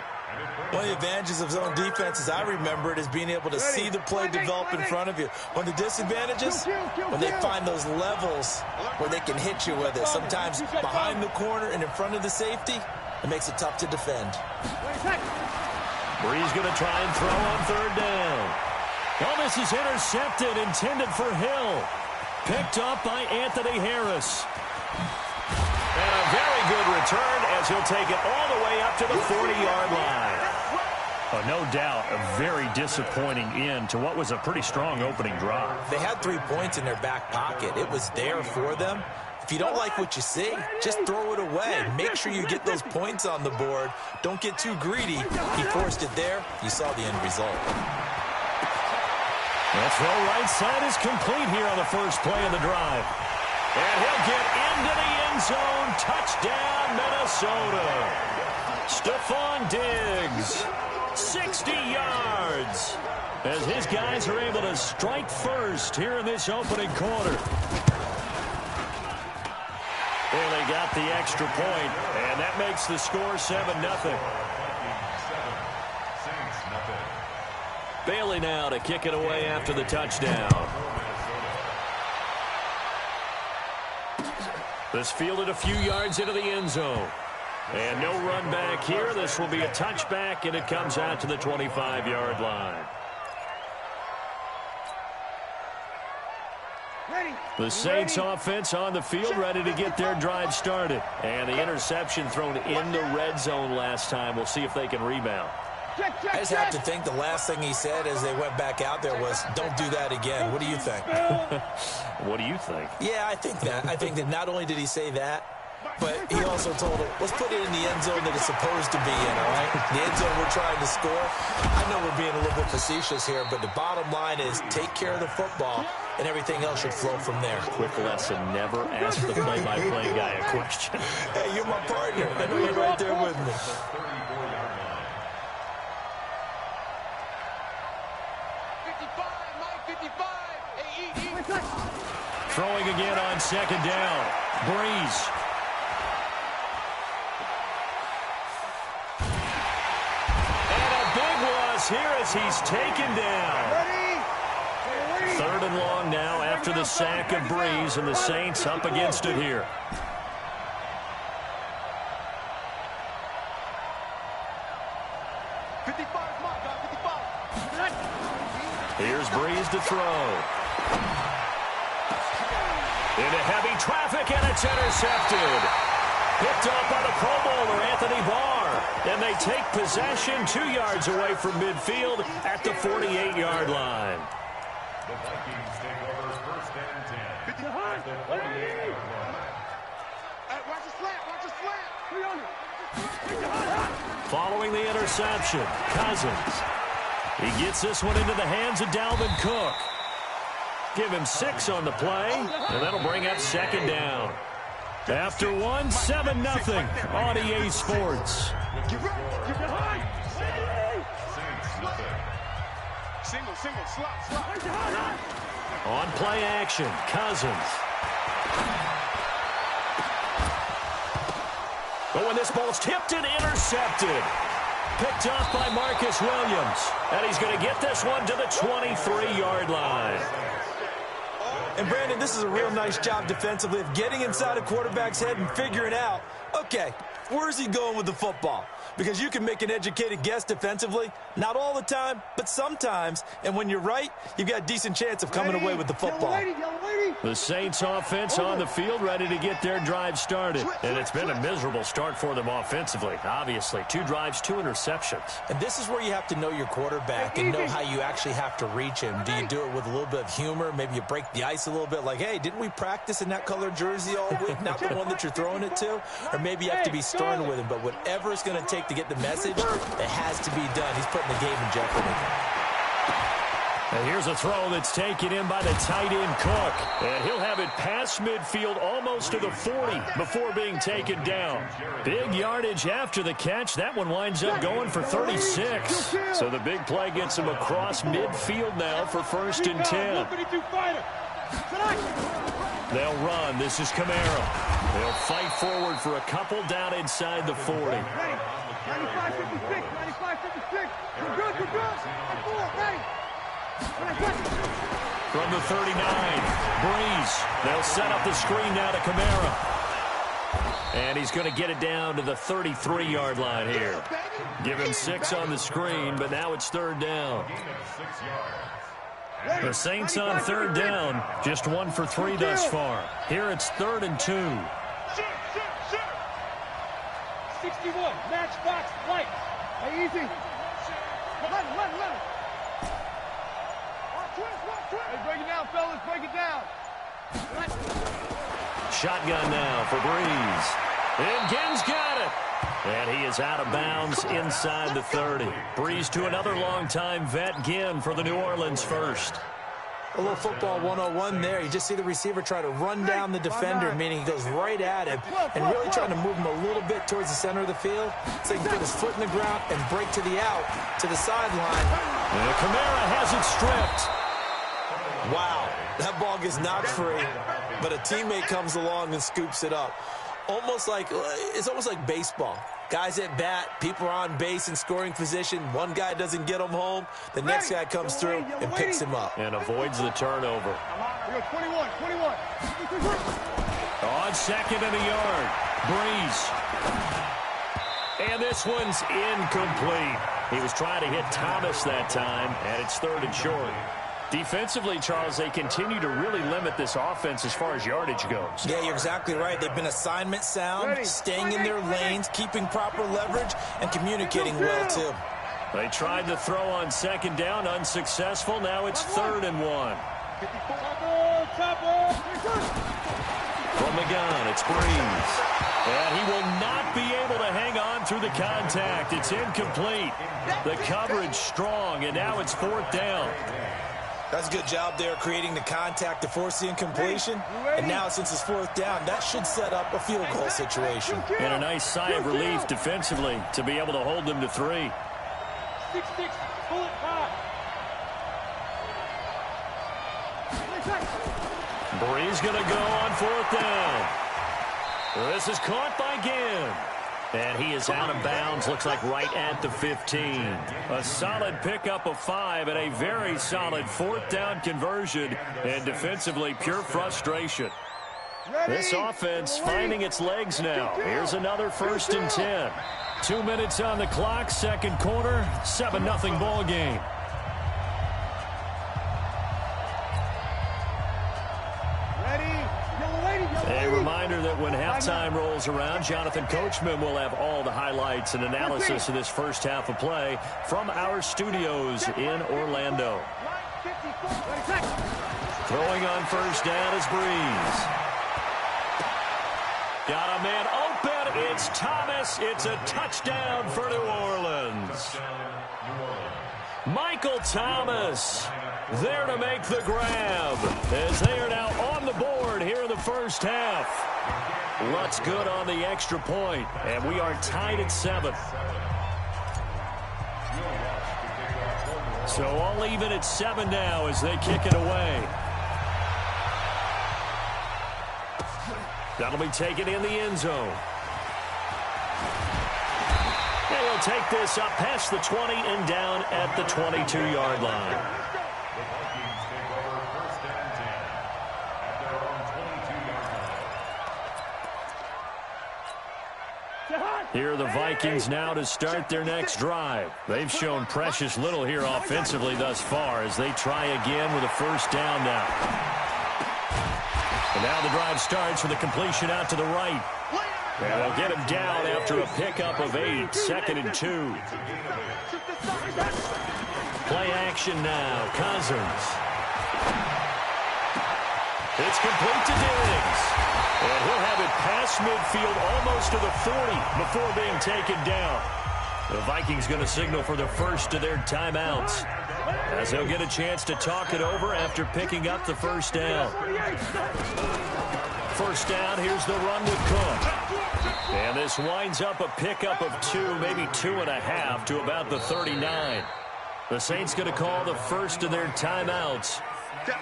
One of the advantages of zone defense, as I remember it, is being able to see the play develop in front of you. One of the disadvantages, when they find those levels where they can hit you with it, sometimes behind the corner and in front of the safety, it makes it tough to defend. Brees going to try and throw on third down. Oh, this is intercepted, intended for Hill. Picked up by Anthony Harris. And a very good return as he'll take it all the way up to the 40-yard line. Oh, no doubt, a very disappointing end to what was a pretty strong opening drive. They had 3 points in their back pocket. It was there for them. If you don't like what you see, just throw it away. Make sure you get those points on the board. Don't get too greedy. He forced it there. You saw the end result. The throw right side is complete here on the first play of the drive. And he'll get into the end zone. Touchdown, Minnesota. Stephon Diggs, 60 yards. As his guys are able to strike first here in this opening quarter. And they got the extra point, and that makes the score 7-0. Bailey now to kick it away after the touchdown. This fielded a few yards into the end zone. And no run back here. This will be a touchback, and it comes out to the 25-yard line. The Saints offense on the field, ready to get their drive started. And the interception thrown in the red zone last time. We'll see if they can rebound. I just have to think the last thing he said as they went back out there was, don't do that again. What do you think? What do you think? Yeah, I think that not only did he say that, but he also told him, let's put it in the end zone that it's supposed to be in, all right? The end zone we're trying to score. I know we're being a little bit facetious here, but the bottom line is take care of the football, and everything else should flow from there. Quick lesson, never ask the play-by-play guy a question. Hey, you're my partner. I know you're right there with me. Throwing again on second down. Breeze. And a big loss here as he's taken down. Third and long now after the sack of Breeze, and the Saints up against it here. Here's Breeze to throw. Into heavy traffic, and it's intercepted. Picked up by the Pro Bowler, Anthony Barr. And they take possession 2 yards away from midfield at the 48-yard line. The Vikings take over first and 10. At the 48-yard line. Watch the slant, watch the slant. Following the interception, Cousins. He gets this one into the hands of Dalvin Cook. Give him 6 on the play, and that'll bring up second down. After one, 7-0 on EA Sports. Single, slot. On play action, Cousins. But when this ball's tipped and intercepted. Picked off by Marcus Williams. And he's going to get this one to the 23-yard line. And, Brandon, this is a real nice job defensively of getting inside a quarterback's head and figuring out, okay, where's he going with the football? Because you can make an educated guess defensively, not all the time, but sometimes. And when you're right, you've got a decent chance of coming away with the football. The Saints offense on the field, ready to get their drive started. And it's been a miserable start for them offensively, obviously. 2 drives, 2 interceptions. And this is where you have to know your quarterback and know how you actually have to reach him. Do you do it with a little bit of humor? Maybe you break the ice a little bit like, hey, didn't we practice in that color jersey all week, not the one that you're throwing it to? Or maybe you have to be stern with him. But whatever it's going to take to get the message, it has to be done. He's putting the game in jeopardy. And here's a throw that's taken in by the tight end Cook. And he'll have it past midfield almost to the 40 before being taken down. Big yardage after the catch. That one winds up going for 36. So the big play gets him across midfield now for first and 10. They'll run. This is Kamara. They'll fight forward for a couple down inside the 40. 95-56, 95-56. We're good. Ready. From the 39, Breeze. They'll set up the screen now to Kamara. And he's going to get it down to the 33-yard line here. Give him 6 on the screen, but now it's third down. The Saints on third down, just 1 for 3 thus far. Here it's 3rd and 2. 61, matchbox, light. Hey, easy. Let him. Hey, break it down, fellas, break it down. Shotgun now for Breeze. And Ginn's got it. And he is out of bounds inside the 30. Breeze to another longtime vet, Ginn, for the New Orleans first. A little football 101 there. You just see the receiver try to run down the defender, meaning he goes right at him and really trying to move him a little bit towards the center of the field so he can put his foot in the ground and break to the out, to the sideline. And Kamara has it stripped. Wow, that ball gets knocked free, but a teammate comes along and scoops it up. It's almost like baseball. Guys at bat, people are on base in scoring position. One guy doesn't get him home. The next guy comes through and picks him up. And avoids the turnover. 21. On second and a yard. Breeze. And this one's incomplete. He was trying to hit Thomas that time, and it's 3rd and short. Defensively, Charles, they continue to really limit this offense as far as yardage goes. Yeah, you're exactly right. They've been assignment sound, staying in their lanes, keeping proper leverage, and communicating well, too. They tried to throw on second down, unsuccessful. Now it's 3rd and 1. From the gun, it's Breeze. And he will not be able to hang on through the contact. It's incomplete. The coverage strong, and now it's 4th down. That's a good job there, creating the contact to force the incompletion. And now, since it's 4th down, that should set up a field goal situation. And a nice sigh of relief defensively to be able to hold them to 3. 6-6, pull it back. Breeze going to go on 4th down. This is caught by Ginn. And he is out of bounds, looks like right at the 15. A solid pickup of 5 and a very solid 4th down conversion. And defensively, pure frustration. This offense finding its legs now. Here's another 1st and 10. 2 minutes on the clock, 2nd quarter, 7-0 ball game. A reminder that when halftime rolls around, Jonathan Coachman will have all the highlights and analysis of this first half of play from our studios in Orlando. Throwing on 1st down is Breeze. Got a man open. It's Thomas. It's a touchdown for New Orleans. Michael Thomas there to make the grab as they are now on the board here in the first half. Lutz good on the extra point, and we are tied at 7. So all even at 7 now as they kick it away. That'll be taken in the end zone. They'll take this up past the 20 and down at the 22-yard line. Here are the Vikings now to start their next drive. They've shown precious little here offensively thus far as they try again with a 1st down now. And now the drive starts with a completion out to the right. And they'll get him down after a pickup of 8, 2nd and 2. Play action now, Cousins. It's complete to Diggs. And he'll have it past midfield almost to the 40 before being taken down. The Vikings going to signal for the first of their timeouts as they'll get a chance to talk it over after picking up the 1st down. 1st down, here's the run with Cook. And this winds up a pickup of 2, maybe 2.5 to about the 39. The Saints going to call the first of their timeouts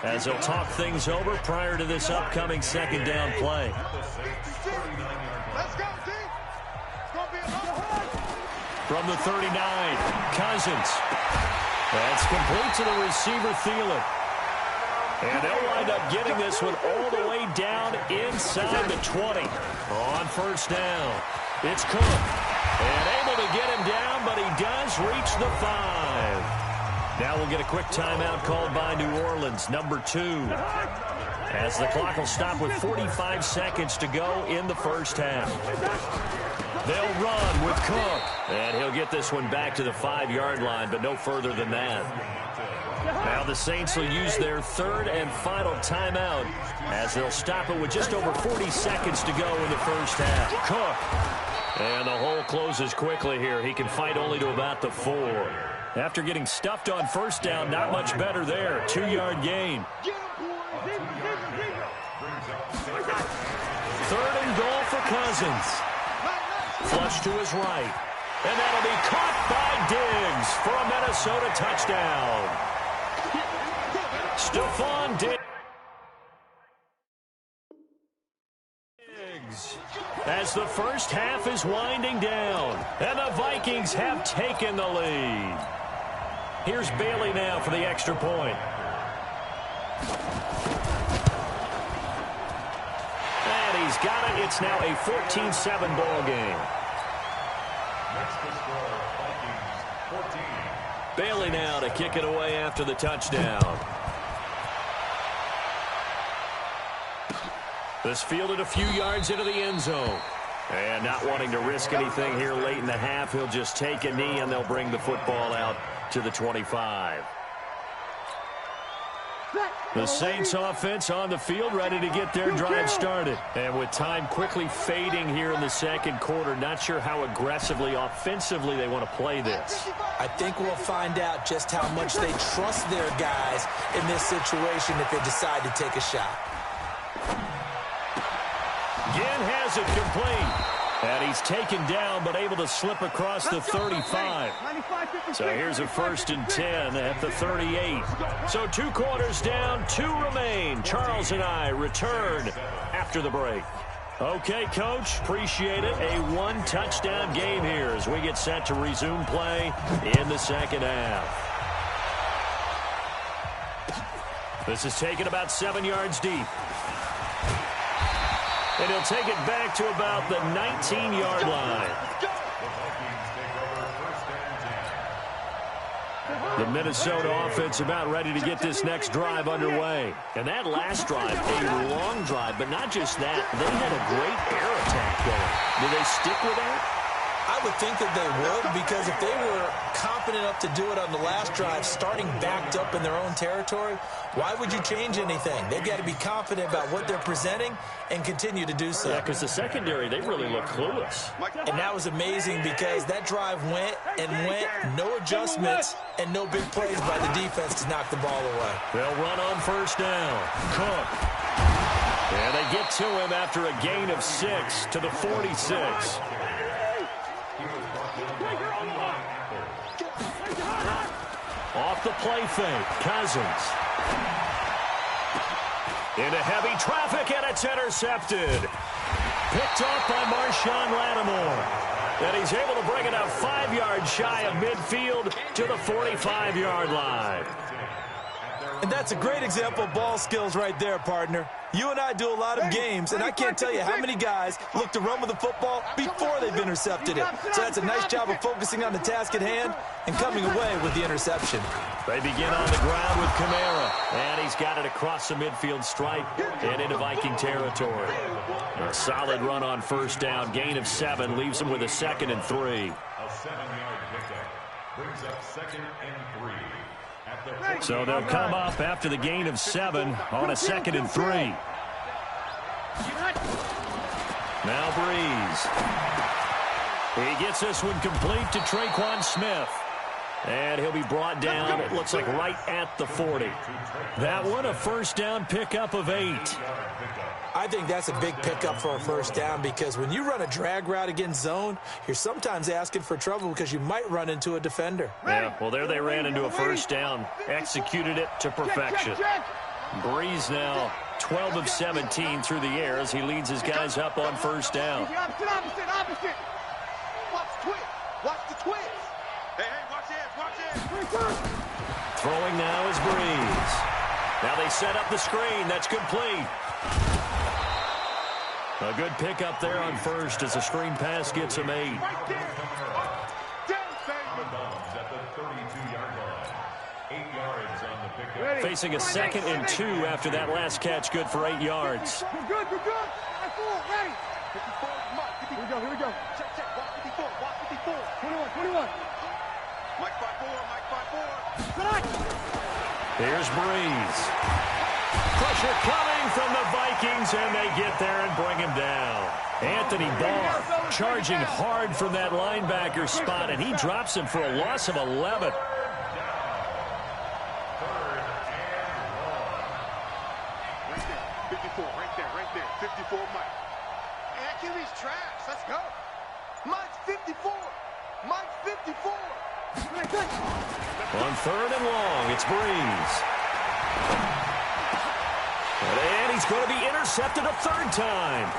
as they'll talk things over prior to this upcoming 2nd down play. Let's go, team. From the 39, Cousins. That's complete to the receiver, Thielen. And they'll wind up getting this one all the way down inside the 20. On 1st down, it's Cook. And able to get him down, but he does reach the 5. Now we'll get a quick timeout called by New Orleans, number 2. As the clock will stop with 45 seconds to go in the 1st half. They'll run with Cook. And he'll get this one back to the 5-yard line, but no further than that. Now the Saints will use their 3rd and final timeout as they'll stop it with just over 40 seconds to go in the 1st half. Cook. And the hole closes quickly here. He can fight only to about the 4. After getting stuffed on 1st down, not much better there. 2-yard gain. 3rd and goal for Cousins. Flush to his right. And that'll be caught by Diggs for a Minnesota touchdown. Stephon Diggs. As the 1st half is winding down, and the Vikings have taken the lead. Here's Bailey now for the extra point. And he's got it. It's now a 14-7 ball game. Next to score, Vikings 14. Bailey now to kick it away after the touchdown. This fielded a few yards into the end zone. And not wanting to risk anything here late in the half, he'll just take a knee and they'll bring the football out to the 25. The Saints offense on the field, ready to get their drive started. And with time quickly fading here in the second quarter, not sure how aggressively, offensively they want to play this. I think we'll find out just how much they trust their guys in this situation if they decide to take a shot. Ginn has it complete. And he's taken down, but able to slip across the 35. So here's a 1st and 10 at the 38. So 2 quarters down, 2 remain. Charles and I return after the break. Okay, Coach, appreciate it. A 1-touchdown game here as we get set to resume play in the second half. This is taken about 7 yards deep. And he'll take it back to about the 19-yard line. The Minnesota offense about ready to get this next drive underway. And that last drive, a long drive, but not just that. They had a great air attack going. Do they stick with that? I would think that they would, because if they were confident enough to do it on the last drive, starting backed up in their own territory, why would you change anything? They've got to be confident about what they're presenting and continue to do so. Yeah, because the secondary, they really look clueless. And that was amazing because that drive went and went, no adjustments, and no big plays by the defense to knock the ball away. They'll run on 1st down. Cook. And they get to him after a gain of 6 to the 46. Off the play fake, Cousins. Into heavy traffic, and it's intercepted. Picked off by Marshawn Lattimore. And he's able to bring it out 5 yards shy of midfield to the 45-yard line. And that's a great example of ball skills right there, partner. You and I do a lot of games, and I can't tell you how many guys look to run with the football before they've intercepted it. So that's a nice job of focusing on the task at hand and coming away with the interception. They begin on the ground with Kamara, and he's got it across the midfield stripe and into Viking territory. A solid run on 1st down, gain of 7, leaves him with a 2nd and 3. A 7-yard pickup brings up 2nd and 3. So they'll come up after the gain of 7 on a 2nd and 3. Now Breeze. He gets this one complete to Traquan Smith. And he'll be brought down, it looks like right at the 40. That one, a 1st down pickup of 8. I think that's a big pickup for a 1st down because when you run a drag route against zone, you're sometimes asking for trouble because you might run into a defender. Yeah, well, there they ran into a 1st down, executed it to perfection. Breeze now 12 of 17 through the air as he leads his guys up on 1st down. Opposite. Watch the twist. Watch the twist. Hey, watch this. Throwing now is Breeze. Now they set up the screen. That's complete. A good pickup there on 1st as the screen pass gets him 8. Facing a 2nd and 2 after that last catch, good for 8 yards. Good. Ready. Here we go. Check. Watch 54. 21. Mike 5-4. Here's Breeze. Pressure coming from the Vikings, and they get there and bring him down. Anthony Barr charging hard from that linebacker spot, and he drops him for a loss of 11. Right there. 54, Mike. And QB's trash. Let's go. Mike's 54. On 3rd and long, it's Breeze. And he's going to be intercepted a 3rd time.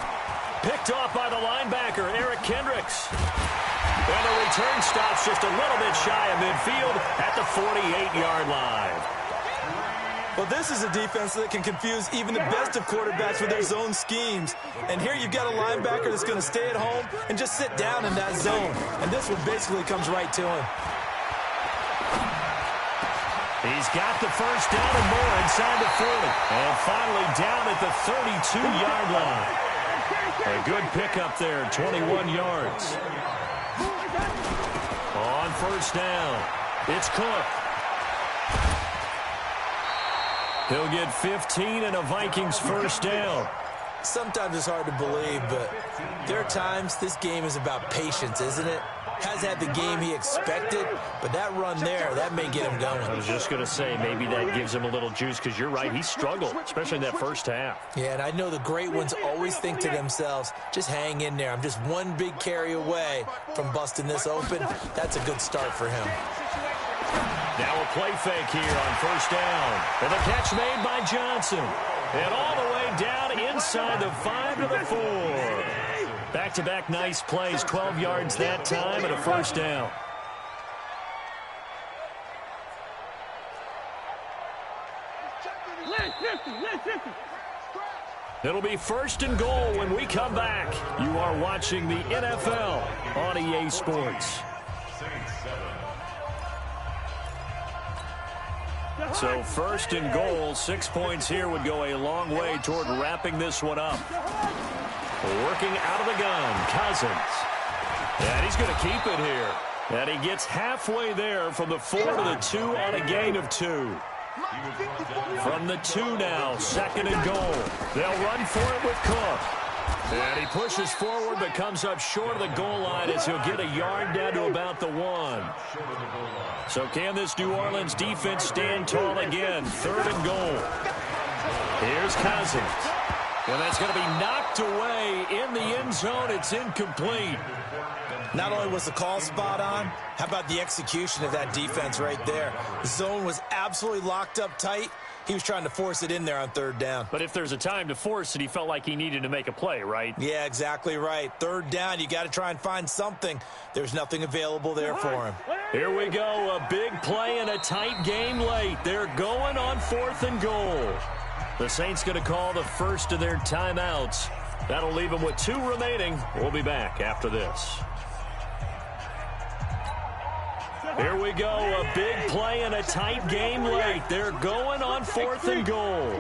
Picked off by the linebacker, Eric Kendricks. And the return stops just a little bit shy of midfield at the 48-yard line. Well, this is a defense that can confuse even the best of quarterbacks with their zone schemes. And here you've got a linebacker that's going to stay at home and just sit down in that zone. And this one basically comes right to him. He's got the first down and more inside the 40. And finally down at the 32-yard line. A good pickup there, 21 yards. On first down, it's Cook. He'll get 15 and a Vikings first down. Sometimes it's hard to believe, but there are times this game is about patience, isn't it? Has had the game he expected, but that run there, that may get him going. I was just going to say, maybe that gives him a little juice, because you're right, he struggled, especially in that first half. Yeah, and I know the great ones always think to themselves, just hang in there. I'm just one big carry away from busting this open. That's a good start for him. Now a play fake here on first down. And the catch made by Johnson. And all the way down inside the 5 to the 4. Back-to-back nice plays, 12 yards that time and a first down. It'll be first and goal when we come back. You are watching the NFL on EA Sports. So first and goal, 6 points here would go a long way toward wrapping this one up. Working out of the gun, Cousins. And he's going to keep it here. And he gets halfway there from the 4 to the 2 on a gain of 2. From the 2 now, second and goal. They'll run for it with Cook. And he pushes forward but comes up short of the goal line as he'll get a yard down to about the 1. So can this New Orleans defense stand tall again? Third and goal. Here's Cousins. And that's going to be knocked away in the end zone. It's incomplete. Not only was the call spot on, how about the execution of that defense right there? The zone was absolutely locked up tight. He was trying to force it in there on third down. But if there's a time to force it, he felt like he needed to make a play, right? Yeah, exactly right. Third down, you got to try and find something. There's nothing available there for him. Here we go, a big play in a tight game late. They're going on fourth and goal. The Saints going to call the first of their timeouts. That'll leave them with 2 remaining. We'll be back after this. Here we go, a big play in a tight game late. They're going on fourth and goal.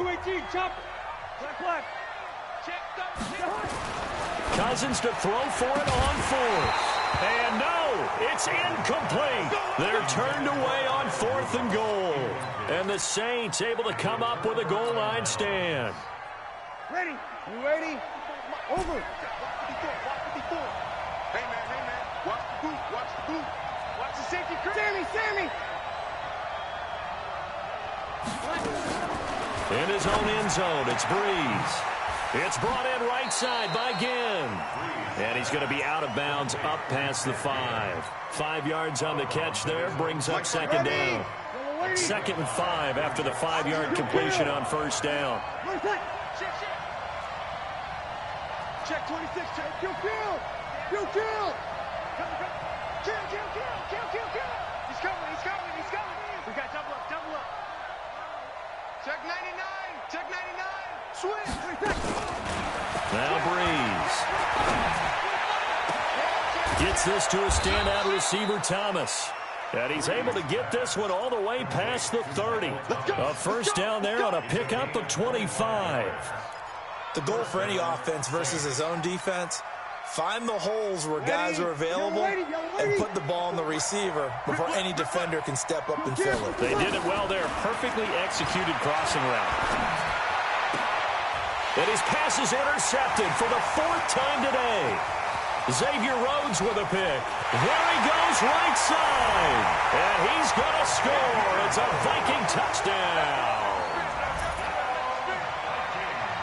Cousins to throw for it on fourth. And no, it's incomplete. They're turned away on fourth and goal. And the Saints able to come up with a goal line stand. Ready? You ready? Over. Hey, man. Watch the boot. Watch the safety. Sammy. In his own end zone, it's Breeze. It's brought in right side by Ginn. And he's going to be out of bounds up past the 5. 5 yards on the catch there, brings up second down. 2nd and 5 after the 5-yard completion on first down. Check 26, check. Kill. Kill. He's coming. We got double up. Check 99. Switch. Now Breeze. Gets this to a standout receiver, Thomas. And he's able to get this one all the way past the 30. A first down there on a pickup of 25. The goal for any offense versus his own defense, find the holes where guys are available and put the ball on the receiver before any defender can step up and fill it. They did it well there. Perfectly executed crossing route. And his pass is intercepted for the 4th time today. Xavier Rhodes with a pick. There he goes right side. And he's going to score. It's a Viking touchdown.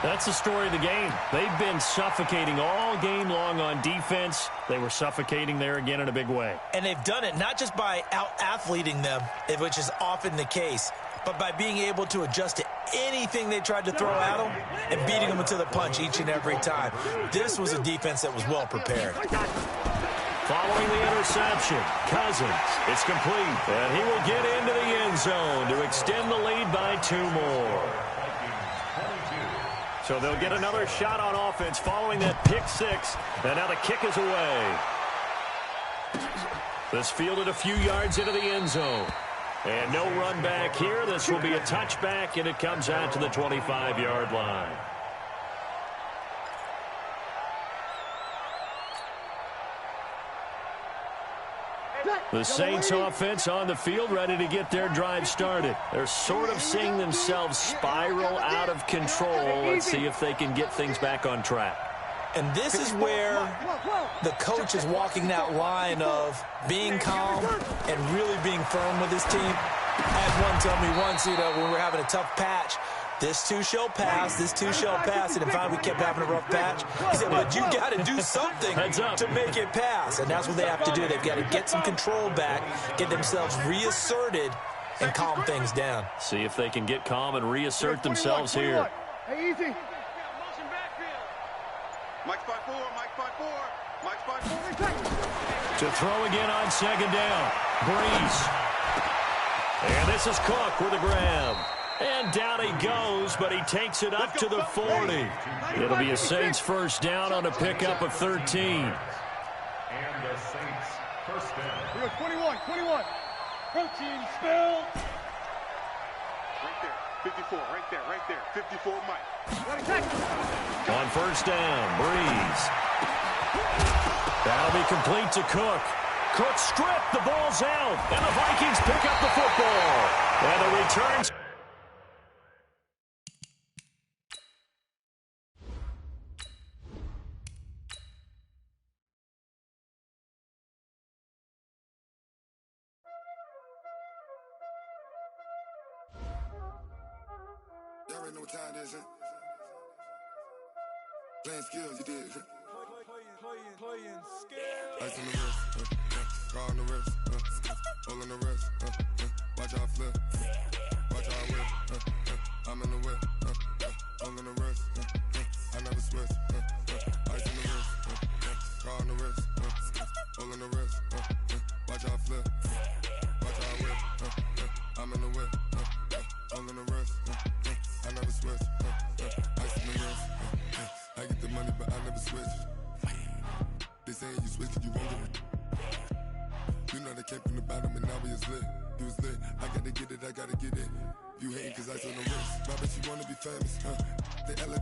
That's the story of the game. They've been suffocating all game long on defense. They were suffocating there again in a big way. And they've done it not just by out-athleting them, which is often the case, but by being able to adjust to anything they tried to throw at them and beating them to the punch each and every time. This was a defense that was well prepared. Following the interception, Cousins. It's complete, and he will get into the end zone to extend the lead by 2 more. So they'll get another shot on offense following that pick 6, and now the kick is away. This fielded a few yards into the end zone. And no run back here. This will be a touchback, and it comes out to the 25-yard line. The Saints offense on the field, ready to get their drive started. They're sort of seeing themselves spiral out of control. Let's see if they can get things back on track. And this is where the coach is walking that line of being calm and really being firm with his team. I had one tell me once, when we're having a tough patch, this too shall pass, this too shall pass. And finally we kept having a rough patch. He said, but you got to do something to make it pass. And that's what they have to do. They've got to get some control back, get themselves reasserted, and calm things down. See if they can get calm and reassert themselves here. Hey, easy. Mike's by 4, Mike's by 4, Mike's by 4. To throw again on second down. Breeze. And this is Cook with a grab. And down he goes, but he takes it up to the 40. It'll be a Saints first down on a pickup of 13. And the Saints first down. We go 21. Protein spill. Right there, 54, right there, 54 Mike. On first down, Breeze. That'll be complete to Cook. Cook stripped, the ball's out, and the Vikings pick up the football. And the returns. Y'all already know what time it is, huh? Playing skills, you did. Playing skills. Ice on the wrist, car on the wrist, hole on the wrist, watch how I flip, watch how I whip, I'm in the whip, hole on the wrist, I never switch, ice on the wrist, car on the wrist, hole on the wrist, watch how I flip, watch how I whip, I'm in the whip, hole on the wrist, I never switch, ice on the wrist, I get the money but I never switch. They saying you switch, you won't get it. You know they came from the bottom and now we is lit. You was lit, I gotta get it, I gotta get it. You hating cause I on the wrist. My bitch, you wanna be famous, huh? They act like they